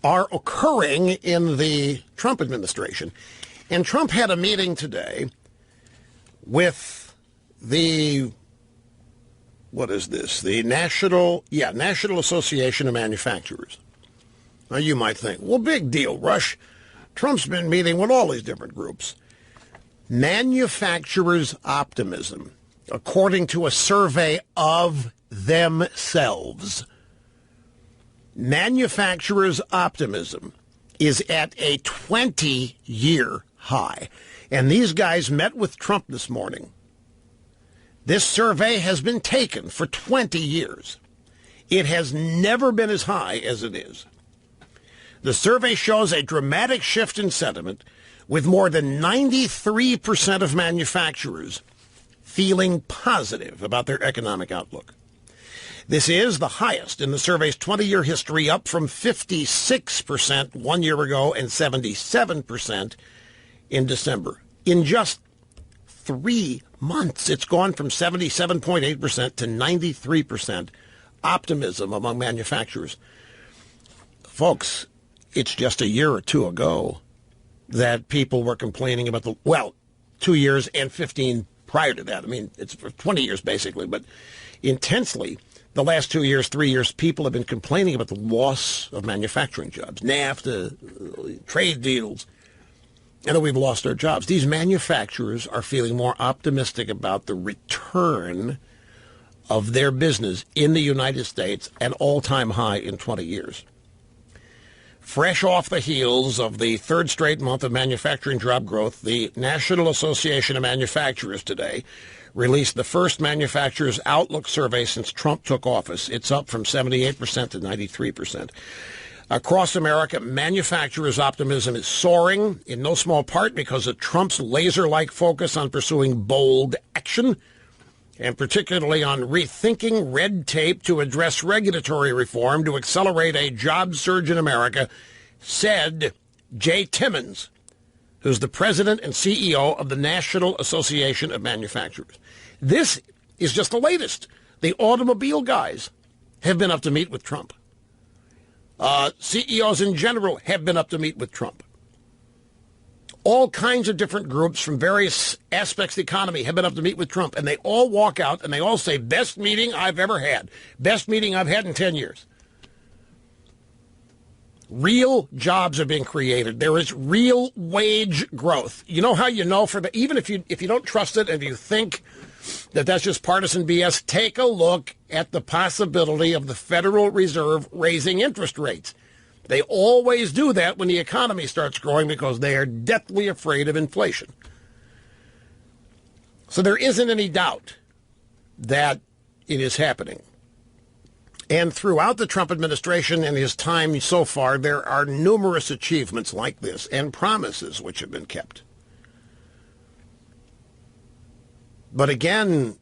are occurring in the Trump administration. And Trump had a meeting today with the, what is this? The National Association of Manufacturers. Now you might think, well, big deal, Rush. Trump's been meeting with all these different groups. Manufacturers' optimism, according to a survey of themselves, manufacturers' optimism is at a 20-year high. And these guys met with Trump this morning. This survey has been taken for 20 years. It has never been as high as it is. The survey shows a dramatic shift in sentiment, with more than 93% of manufacturers feeling positive about their economic outlook. This is the highest in the survey's 20-year history, up from 56% 1 year ago and 77% in December. In just 3 months, it's gone from 77.8% to 93% optimism among manufacturers. Folks, it's just a year or two ago that people were complaining about 2 years and 15 prior to that. I mean, it's for 20 years basically, but intensely, the last 2 years, 3 years, people have been complaining about the loss of manufacturing jobs, NAFTA, trade deals, and that we've lost our jobs. These manufacturers are feeling more optimistic about the return of their business in the United States, an all-time high in 20 years. Fresh off the heels of the third straight month of manufacturing job growth, the National Association of Manufacturers today released the first Manufacturers Outlook survey since Trump took office. It's up from 78% to 93%. Across America, manufacturers' optimism is soaring, in no small part because of Trump's laser-like focus on pursuing bold action, and particularly on rethinking red tape to address regulatory reform to accelerate a job surge in America, said Jay Timmons, who's the president and CEO of the National Association of Manufacturers. This is just the latest. The automobile guys have been up to meet with Trump. CEOs in general have been up to meet with Trump. All kinds of different groups from various aspects of the economy have been up to meet with Trump, and they all walk out and they all say, best meeting I've ever had. Best meeting I've had in 10 years. Real jobs are being created. There is real wage growth. You know how you know even if you don't trust it and you think that that's just partisan BS, take a look at the possibility of the Federal Reserve raising interest rates. They always do that when the economy starts growing because they are deathly afraid of inflation. So there isn't any doubt that it is happening. And throughout the Trump administration and his time so far, there are numerous achievements like this and promises which have been kept. But again,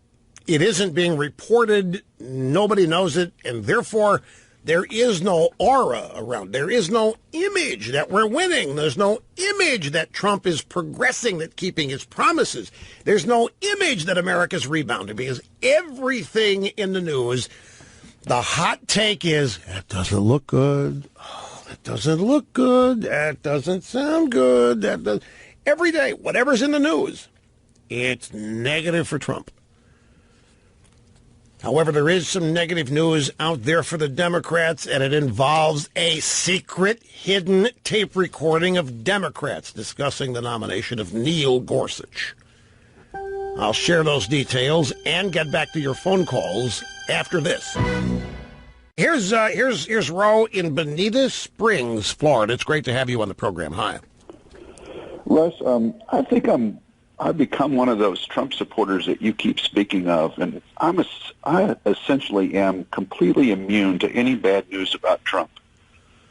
it isn't being reported. Nobody knows it. And therefore, there is no aura around. There is no image that we're winning. There's no image that Trump is progressing, that keeping his promises. There's no image that America's rebounding, because everything in the news, the hot take is, that doesn't look good. Oh, that doesn't look good. That doesn't sound good. Every day, whatever's in the news, it's negative for Trump. However, there is some negative news out there for the Democrats, and it involves a secret, hidden tape recording of Democrats discussing the nomination of Neil Gorsuch. I'll share those details and get back to your phone calls after this. Here's Ro in Bonita Springs, Florida. It's great to have you on the program. Hi. Russ, I think I've become one of those Trump supporters that you keep speaking of, and I essentially am completely immune to any bad news about Trump.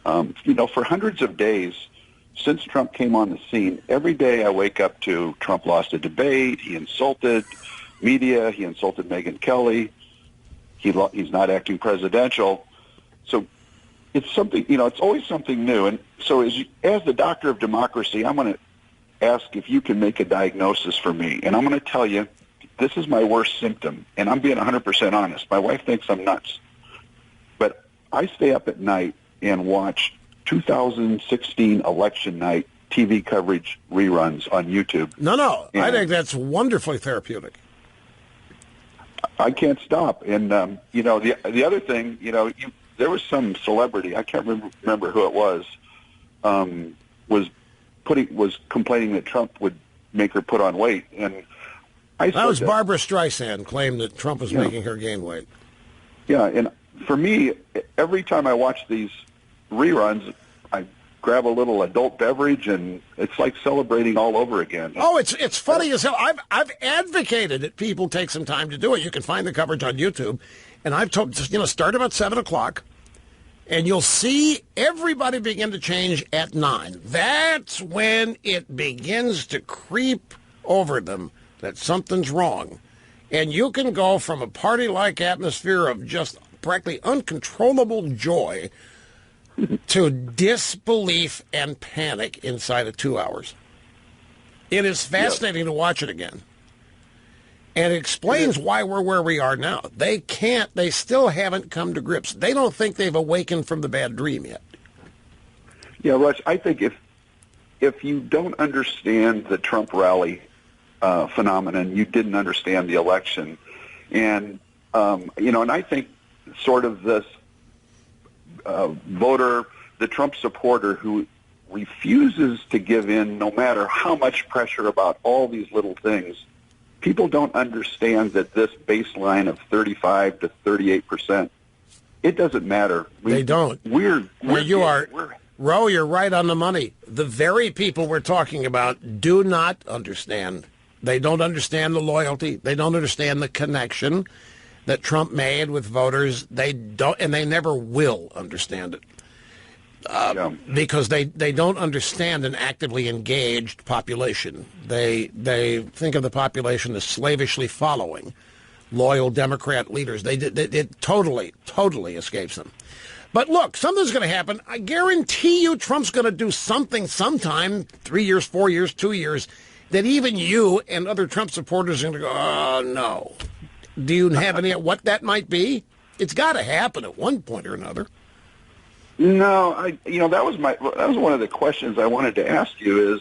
For hundreds of days since Trump came on the scene, every day I wake up to Trump lost a debate, he insulted media, he insulted Megyn Kelly, he's not acting presidential. So it's something, it's always something new. And so as the doctor of democracy, I'm going to ask if you can make a diagnosis for me. And I'm going to tell you, this is my worst symptom. And I'm being 100% honest. My wife thinks I'm nuts. But I stay up at night and watch 2016 election night TV coverage reruns on YouTube. No. I think that's wonderfully therapeutic. I can't stop. And, the other thing, there was some celebrity, I can't remember who it was complaining that Trump would make her put on weight. And that was Barbara Streisand claimed that Trump was making her gain weight. Yeah, and for me, every time I watch these reruns, I grab a little adult beverage, and it's like celebrating all over again. Oh, it's funny as hell. I've advocated that people take some time to do it. You can find the coverage on YouTube, and I've told start about 7 o'clock, and you'll see everybody begin to change at 9. That's when it begins to creep over them that something's wrong, and you can go from a party-like atmosphere of just practically uncontrollable joy to disbelief and panic inside of 2 hours. It is fascinating to watch it again. And it explains why we're where we are now. They still haven't come to grips. They don't think they've awakened from the bad dream yet. Yeah, Rush, I think if you don't understand the Trump rally phenomenon, you didn't understand the election. And, and I think sort of this voter, the Trump supporter who refuses to give in no matter how much pressure about all these little things, people don't understand that this baseline of 35 to 38%, it doesn't matter. They don't. Ro, you're right on the money. The very people we're talking about do not understand. They don't understand the loyalty. They don't understand the connection that Trump made with voters. They don't, and they never will understand it. Because they don't understand an actively engaged population. They think of the population as slavishly following loyal Democrat leaders. It totally escapes them. But look, something's going to happen. I guarantee you Trump's going to do something sometime, 3 years, 4 years, 2 years, that even you and other Trump supporters are going to go, oh, no. Do you have any what that might be? It's got to happen at one point or another. No, that was one of the questions I wanted to ask you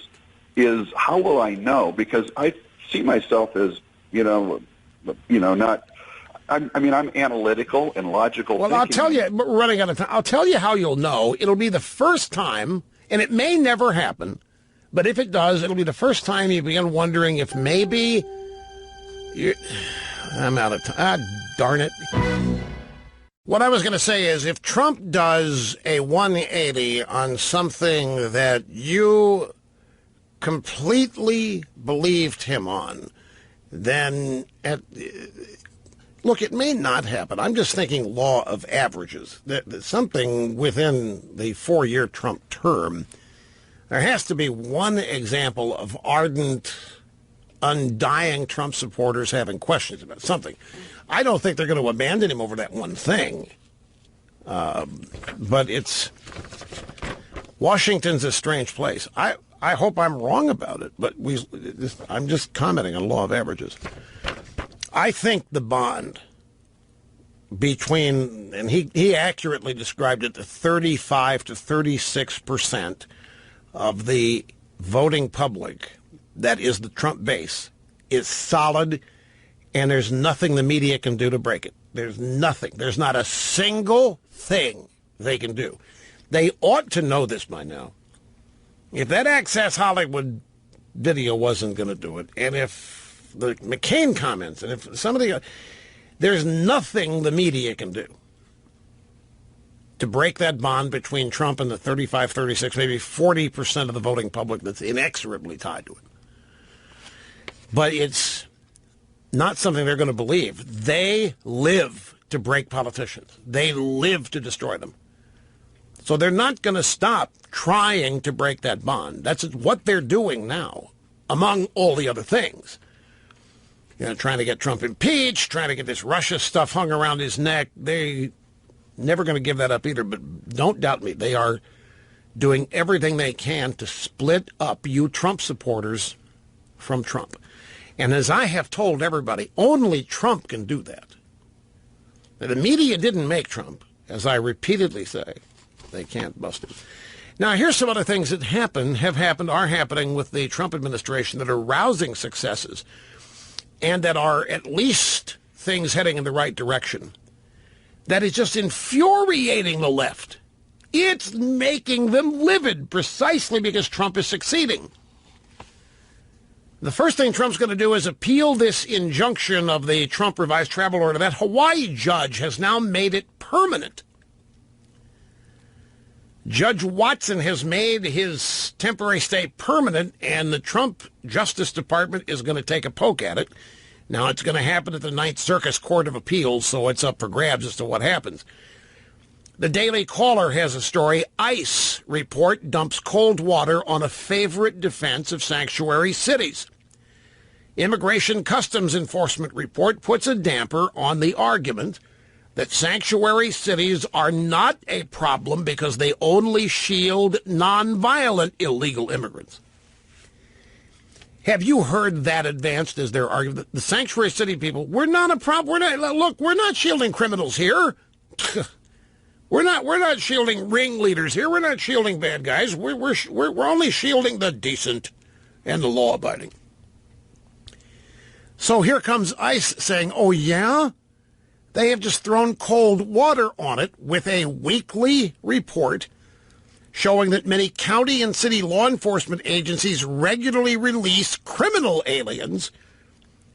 is how will I know? Because I see myself as not. I'm analytical and logical. Well, I'll tell you. We're running out of time. I'll tell you how you'll know. It'll be the first time, and it may never happen, but if it does, it'll be the first time you begin wondering if maybe I'm out of time. Darn it. What I was going to say is if Trump does a 180 on something that you completely believed him on, then, look, it may not happen. I'm just thinking law of averages. That something within the 4-year Trump term, there has to be one example of ardent, undying Trump supporters having questions about something. I don't think they're going to abandon him over that one thing. But Washington's a strange place. I hope I'm wrong about it, but I'm just commenting on law of averages. I think the bond between, and he accurately described it, to 35 to 36% of the voting public, that is the Trump base, is solid. And there's nothing the media can do to break it. There's nothing. There's not a single thing they can do. They ought to know this by now. If that Access Hollywood video wasn't going to do it, and if the McCain comments, and if some of the... there's nothing the media can do to break that bond between Trump and the 35, 36, maybe 40% of the voting public that's inexorably tied to it. But it's not something they're going to believe. They live to break politicians. They live to destroy them. So they're not going to stop trying to break that bond. That's what they're doing now, among all the other things. trying to get Trump impeached, trying to get this Russia stuff hung around his neck. They never going to give that up either, but don't doubt me. They are doing everything they can to split up you Trump supporters from Trump. And as I have told everybody, only Trump can do that. The media didn't make Trump, as I repeatedly say. They can't bust him. Now, here's some other things that have happened, are happening with the Trump administration that are rousing successes and that are at least things heading in the right direction. That is just infuriating the left. It's making them livid precisely because Trump is succeeding. The first thing Trump's going to do is appeal this injunction of the Trump revised travel order. That Hawaii judge has now made it permanent. Judge Watson has made his temporary stay permanent, and the Trump Justice Department is going to take a poke at it. Now, it's going to happen at the Ninth Circuit Court of Appeals, so it's up for grabs as to what happens. The Daily Caller has a story. ICE report dumps cold water on a favorite defense of sanctuary cities. Immigration Customs Enforcement report puts a damper on the argument that sanctuary cities are not a problem because they only shield nonviolent illegal immigrants. Have you heard that advanced as their argument? The sanctuary city people, we're not a problem. We're not shielding criminals here. We're not shielding ringleaders here. We're not shielding bad guys. We're only shielding the decent and the law-abiding. So here comes ICE saying, oh, yeah? They have just thrown cold water on it with a weekly report showing that many county and city law enforcement agencies regularly release criminal aliens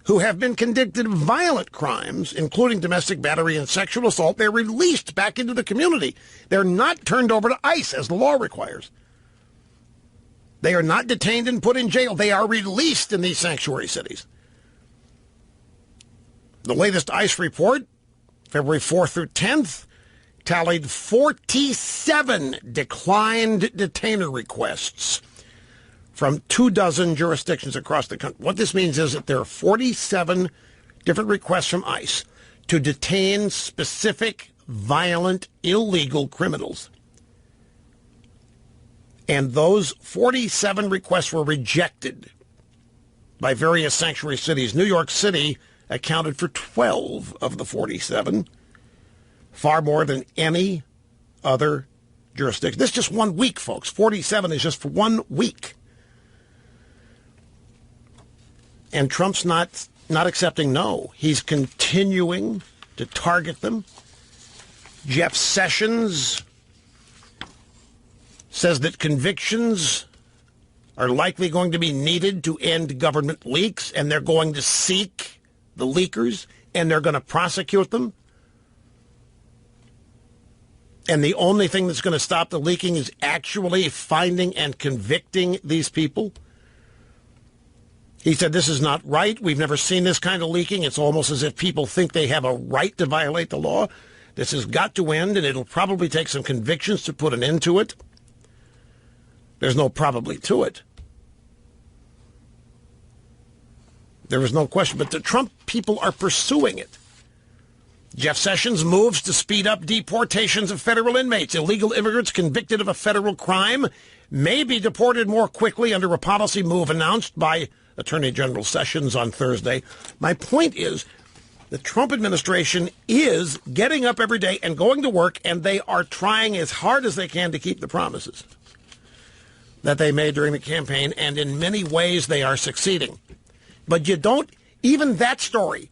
who have been convicted of violent crimes, including domestic battery and sexual assault. They're released back into the community. They're not turned over to ICE as the law requires. They are not detained and put in jail. They are released in these sanctuary cities. The latest ICE report, February 4th through 10th, tallied 47 declined detainer requests from 24 jurisdictions across the country. What this means is that there are 47 different requests from ICE to detain specific, violent, illegal criminals. And those 47 requests were rejected by various sanctuary cities. New York City accounted for 12 of the 47, far more than any other jurisdiction. This is just 1 week, folks. 47 is just for 1 week. And Trump's not accepting no. He's continuing to target them. Jeff Sessions says that convictions are likely going to be needed to end government leaks, and they're going to seek the leakers, and they're going to prosecute them. And the only thing that's going to stop the leaking is actually finding and convicting these people. He said, this is not right. We've never seen this kind of leaking. It's almost as if people think they have a right to violate the law. This has got to end, and it'll probably take some convictions to put an end to it. There's no probably to it. There is no question. But the Trump people are pursuing it. Jeff Sessions moves to speed up deportations of federal inmates. Illegal immigrants convicted of a federal crime may be deported more quickly under a policy move announced by Attorney General Sessions on Thursday. My point is, the Trump administration is getting up every day and going to work, and they are trying as hard as they can to keep the promises that they made during the campaign, and in many ways they are succeeding. But you don't, even that story,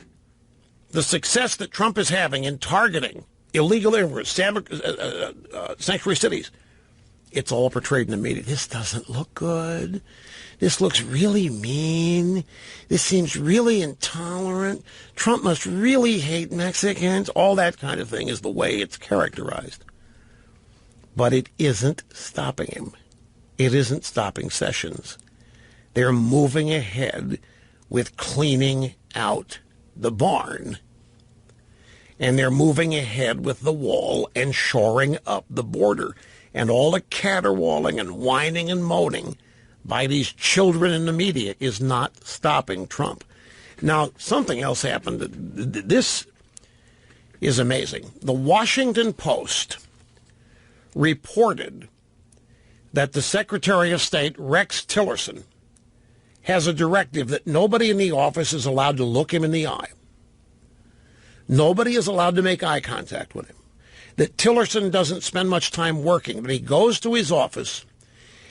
the success that Trump is having in targeting illegal immigrants, sanctuary cities, it's all portrayed in the media. This doesn't look good. This looks really mean. This seems really intolerant. Trump must really hate Mexicans. All that kind of thing is the way it's characterized. But it isn't stopping him. It isn't stopping Sessions. They're moving ahead with cleaning out the barn. And they're moving ahead with the wall and shoring up the border. And all the caterwauling and whining and moaning by these children in the media is not stopping Trump. Now, something else happened. This is amazing. The Washington Post reported that the Secretary of State, Rex Tillerson, has a directive that nobody in the office is allowed to look him in the eye. Nobody is allowed to make eye contact with him. That Tillerson doesn't spend much time working, that he goes to his office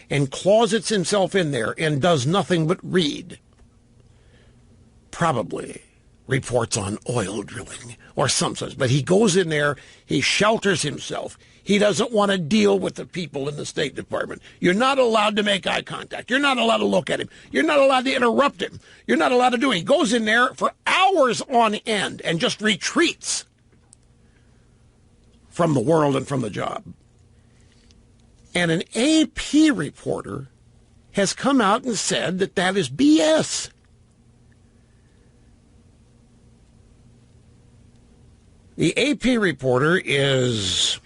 and closets himself in there and does nothing but read. Probably reports on oil drilling or some such. But he goes in there, he shelters himself. He doesn't want to deal with the people in the State Department. You're not allowed to make eye contact. You're not allowed to look at him. You're not allowed to interrupt him. You're not allowed to do it. He goes in there for hours on end and just retreats from the world and from the job. And an AP reporter has come out and said that that is BS. The AP reporter is,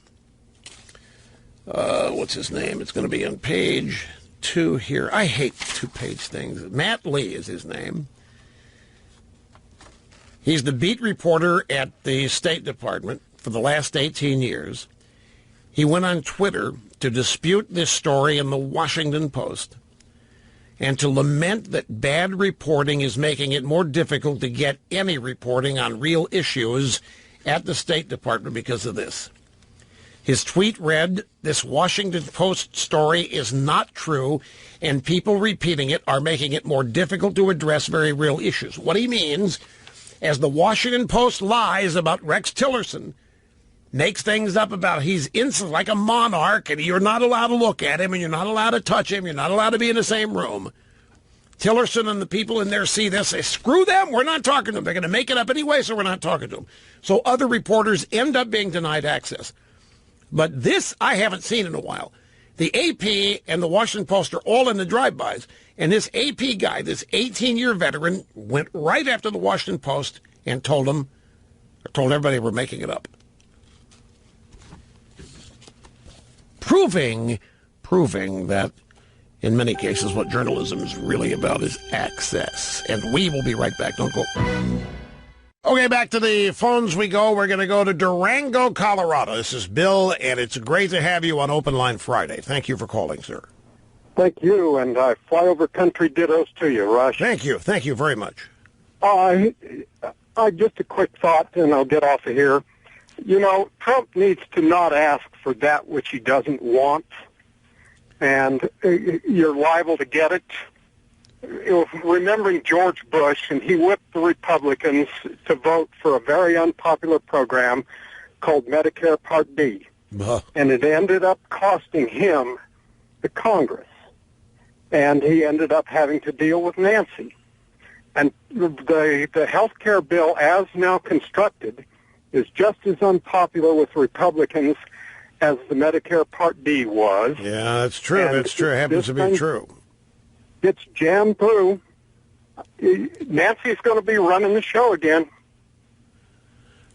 what's his name? It's going to be on page 2 here. I hate two-page things. Matt Lee is his name. He's the beat reporter at the State Department for the last 18 years. He went on Twitter to dispute this story in the Washington Post and to lament that bad reporting is making it more difficult to get any reporting on real issues at the State Department because of this. His tweet read, "This Washington Post story is not true, and people repeating it are making it more difficult to address very real issues." What he means, as the Washington Post lies about Rex Tillerson, makes things up about he's insolent like a monarch, and you're not allowed to look at him, and you're not allowed to touch him, you're not allowed to be in the same room. Tillerson and the people in there see this, say, screw them, we're not talking to them. They're going to make it up anyway, so we're not talking to them. So other reporters end up being denied access. But this I haven't seen in a while. The AP and the Washington Post are all in the drive-bys. And this AP guy, this 18-year veteran, went right after the Washington Post and told everybody we're making it up. Proving that in many cases what journalism is really about is access. And we will be right back. Don't go. Okay, back to the phones we go. We're going to go to Durango, Colorado. This is Bill, and it's great to have you on Open Line Friday. Thank you for calling, sir. Thank you, and I fly over country dittos to you, Rush. Thank you. Thank you very much. Just a quick thought, and I'll get off of here. You know, Trump needs to not ask for that which he doesn't want, and you're liable to get it. Remembering George Bush, and he whipped the Republicans to vote for a very unpopular program called Medicare Part D. And it ended up costing him the Congress. And he ended up having to deal with Nancy. And the health care bill, as now constructed, is just as unpopular with Republicans as the Medicare Part D was. Yeah, that's true. And that's true. It happens to be true. It's jammed through. Nancy's going to be running the show again.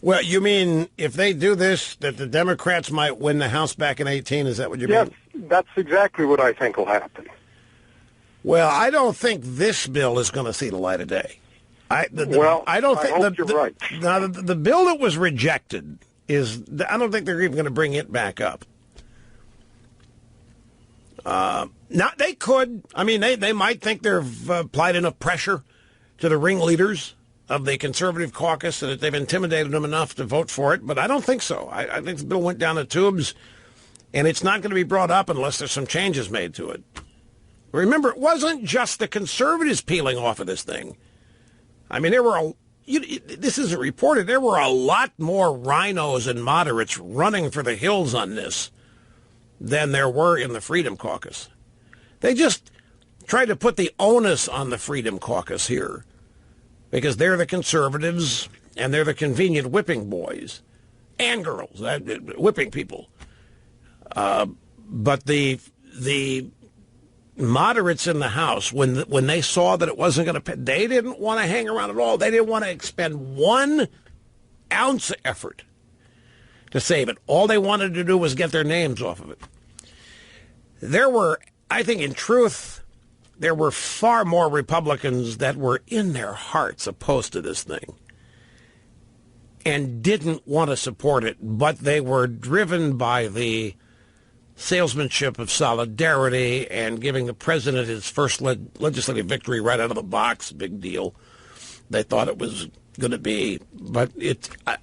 Well, you mean if they do this, that the Democrats might win the House back in 18? Is that what you mean? Yes, that's exactly what I think will happen. Well, I don't think this bill is going to see the light of day. I don't think you're right. Now, the bill that was rejected I don't think they're even going to bring it back up. Now, they could. I mean, they might think they've applied enough pressure to the ringleaders of the conservative caucus that they've intimidated them enough to vote for it, but I don't think so. I think the bill went down the tubes, and it's not going to be brought up unless there's some changes made to it. Remember, it wasn't just the conservatives peeling off of this thing. I mean, this isn't reported. There were a lot more rhinos and moderates running for the hills on this than there were in the Freedom Caucus. They just tried to put the onus on the Freedom Caucus here because they're the conservatives and they're the convenient whipping boys and girls, whipping people. But the moderates in the House, when they saw that it wasn't going to, they didn't want to hang around at all. They didn't want to expend 1 ounce of effort to save it. All they wanted to do was get their names off of it. There were, I think in truth, there were far more Republicans that were in their hearts opposed to this thing and didn't want to support it, but they were driven by the salesmanship of solidarity and giving the president his first legislative victory right out of the box. Big deal. They thought it was going to be. But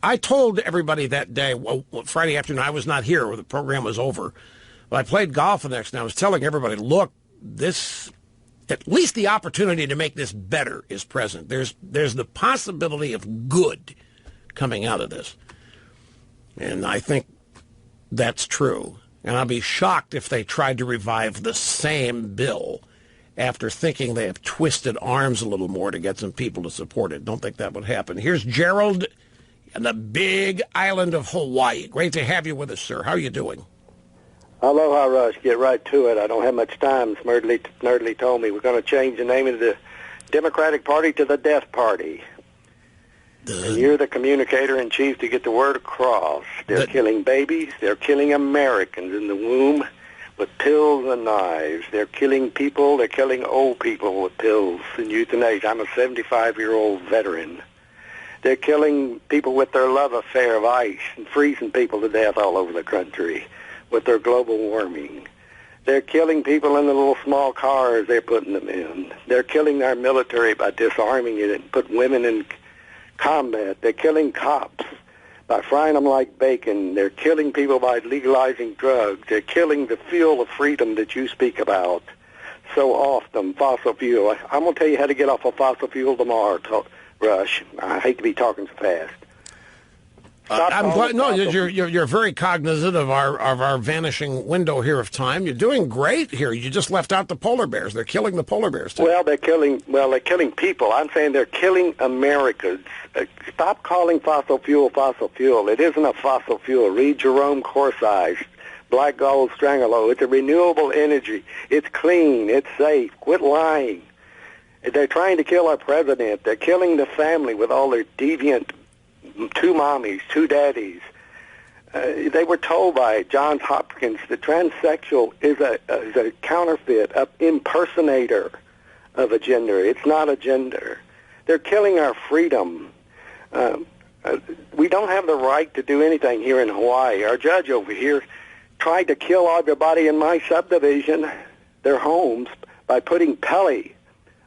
I told everybody that day, well, Friday afternoon, I was not here, the program was over. But I played golf the next day. I was telling everybody, look, this, at least the opportunity to make this better is present. There's the possibility of good coming out of this. And I think that's true. And I'll be shocked if they tried to revive the same bill after thinking they have twisted arms a little more to get some people to support it. Don't think that would happen. Here's Gerald in the big island of Hawaii. Great to have you with us, sir. How are you doing? Aloha, Rush. Get right to it. I don't have much time. Nerdly told me we're going to change the name of the Democratic Party to the Death Party. And you're the communicator-in-chief to get the word across. They're killing babies. They're killing Americans in the womb with pills and knives. They're killing people. They're killing old people with pills and euthanasia. I'm a 75-year-old veteran. They're killing people with their love affair of ice and freezing people to death all over the country with their global warming. They're killing people in the little small cars they're putting them in. They're killing our military by disarming it and put women in combat. They're killing cops by frying them like bacon. They're killing people by legalizing drugs. They're killing the fuel of freedom that you speak about so often, fossil fuel. I'm going to tell you how to get off of fossil fuel tomorrow, Rush. I hate to be talking so fast. I'm glad. No, you're very cognizant of our vanishing window here of time. You're doing great here. You just left out the polar bears. They're killing the polar bears too. Well, they're killing people. I'm saying they're killing Americans. Stop calling fossil fuel fossil fuel. It isn't a fossil fuel. Read Jerome Corsai's Black Gold Stranglehold. It's a renewable energy. It's clean. It's safe. Quit lying. They're trying to kill our president. They're killing the family with all their deviant two mommies, two daddies. They were told by Johns Hopkins that transsexual is a counterfeit, an impersonator of a gender. It's not a gender. They're killing our freedom. We don't have the right to do anything here in Hawaii. Our judge over here tried to kill everybody in my subdivision, their homes, by putting Pele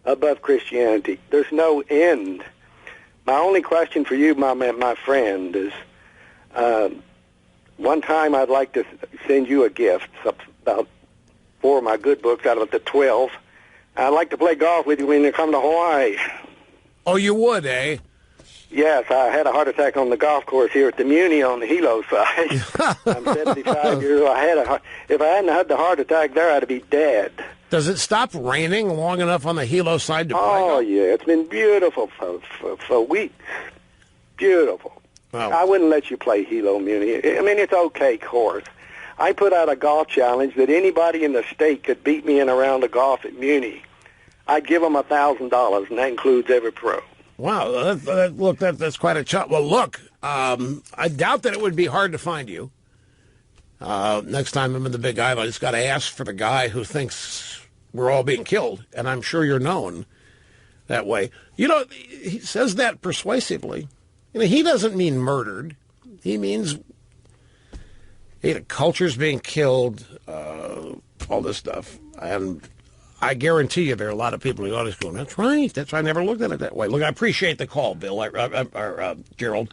above Christianity. There's no end. My only question for you, my friend, is one time I'd like to send you a gift, about 4 of my good books out of the 12. I'd like to play golf with you when you come to Hawaii. Oh, you would, eh? Yes, I had a heart attack on the golf course here at the Muni on the Hilo side. I'm 75 years old. If I hadn't had the heart attack there, I'd be dead. Does it stop raining long enough on the Hilo side to play? Oh, yeah. It's been beautiful for weeks. Beautiful. Wow. I wouldn't let you play Hilo Muni. I mean, it's okay course. I put out a golf challenge that anybody in the state could beat me in a round of golf at Muni. I'd give them $1,000, and that includes every pro. Wow. That's quite a challenge. Well, look, I doubt that it would be hard to find you. Next time I'm in the Big Island, I just got to ask for the guy who thinks we're all being killed, and I'm sure you're known that way. You know, he says that persuasively. You know, he doesn't mean murdered. He means the culture's being killed, all this stuff. And I guarantee you there are a lot of people in the audience going, that's right. I never looked at it that way. Look, I appreciate the call, Bill, Gerald,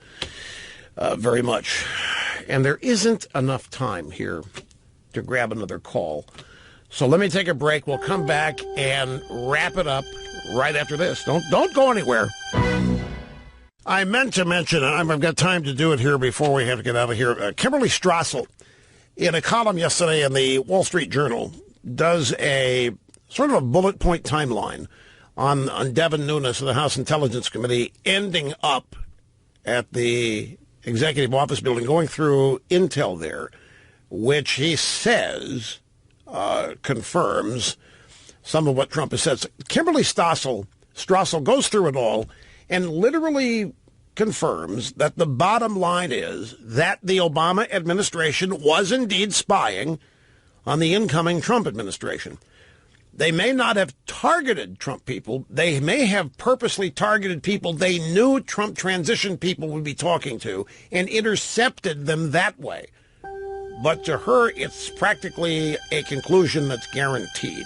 very much. And there isn't enough time here to grab another call. So let me take a break. We'll come back and wrap it up right after this. Don't go anywhere. I meant to mention, and I've got time to do it here before we have to get out of here. Kimberly Strassel, in a column yesterday in the Wall Street Journal, does a sort of a bullet point timeline on Devin Nunes of the House Intelligence Committee ending up at the Executive Office Building, going through intel there, which he says confirms some of what Trump has said. So Kimberly Strassel goes through it all and literally confirms that the bottom line is that the Obama administration was indeed spying on the incoming Trump administration. They may not have targeted Trump people. They may have purposely targeted people they knew Trump transition people would be talking to and intercepted them that way. But to her, it's practically a conclusion that's guaranteed.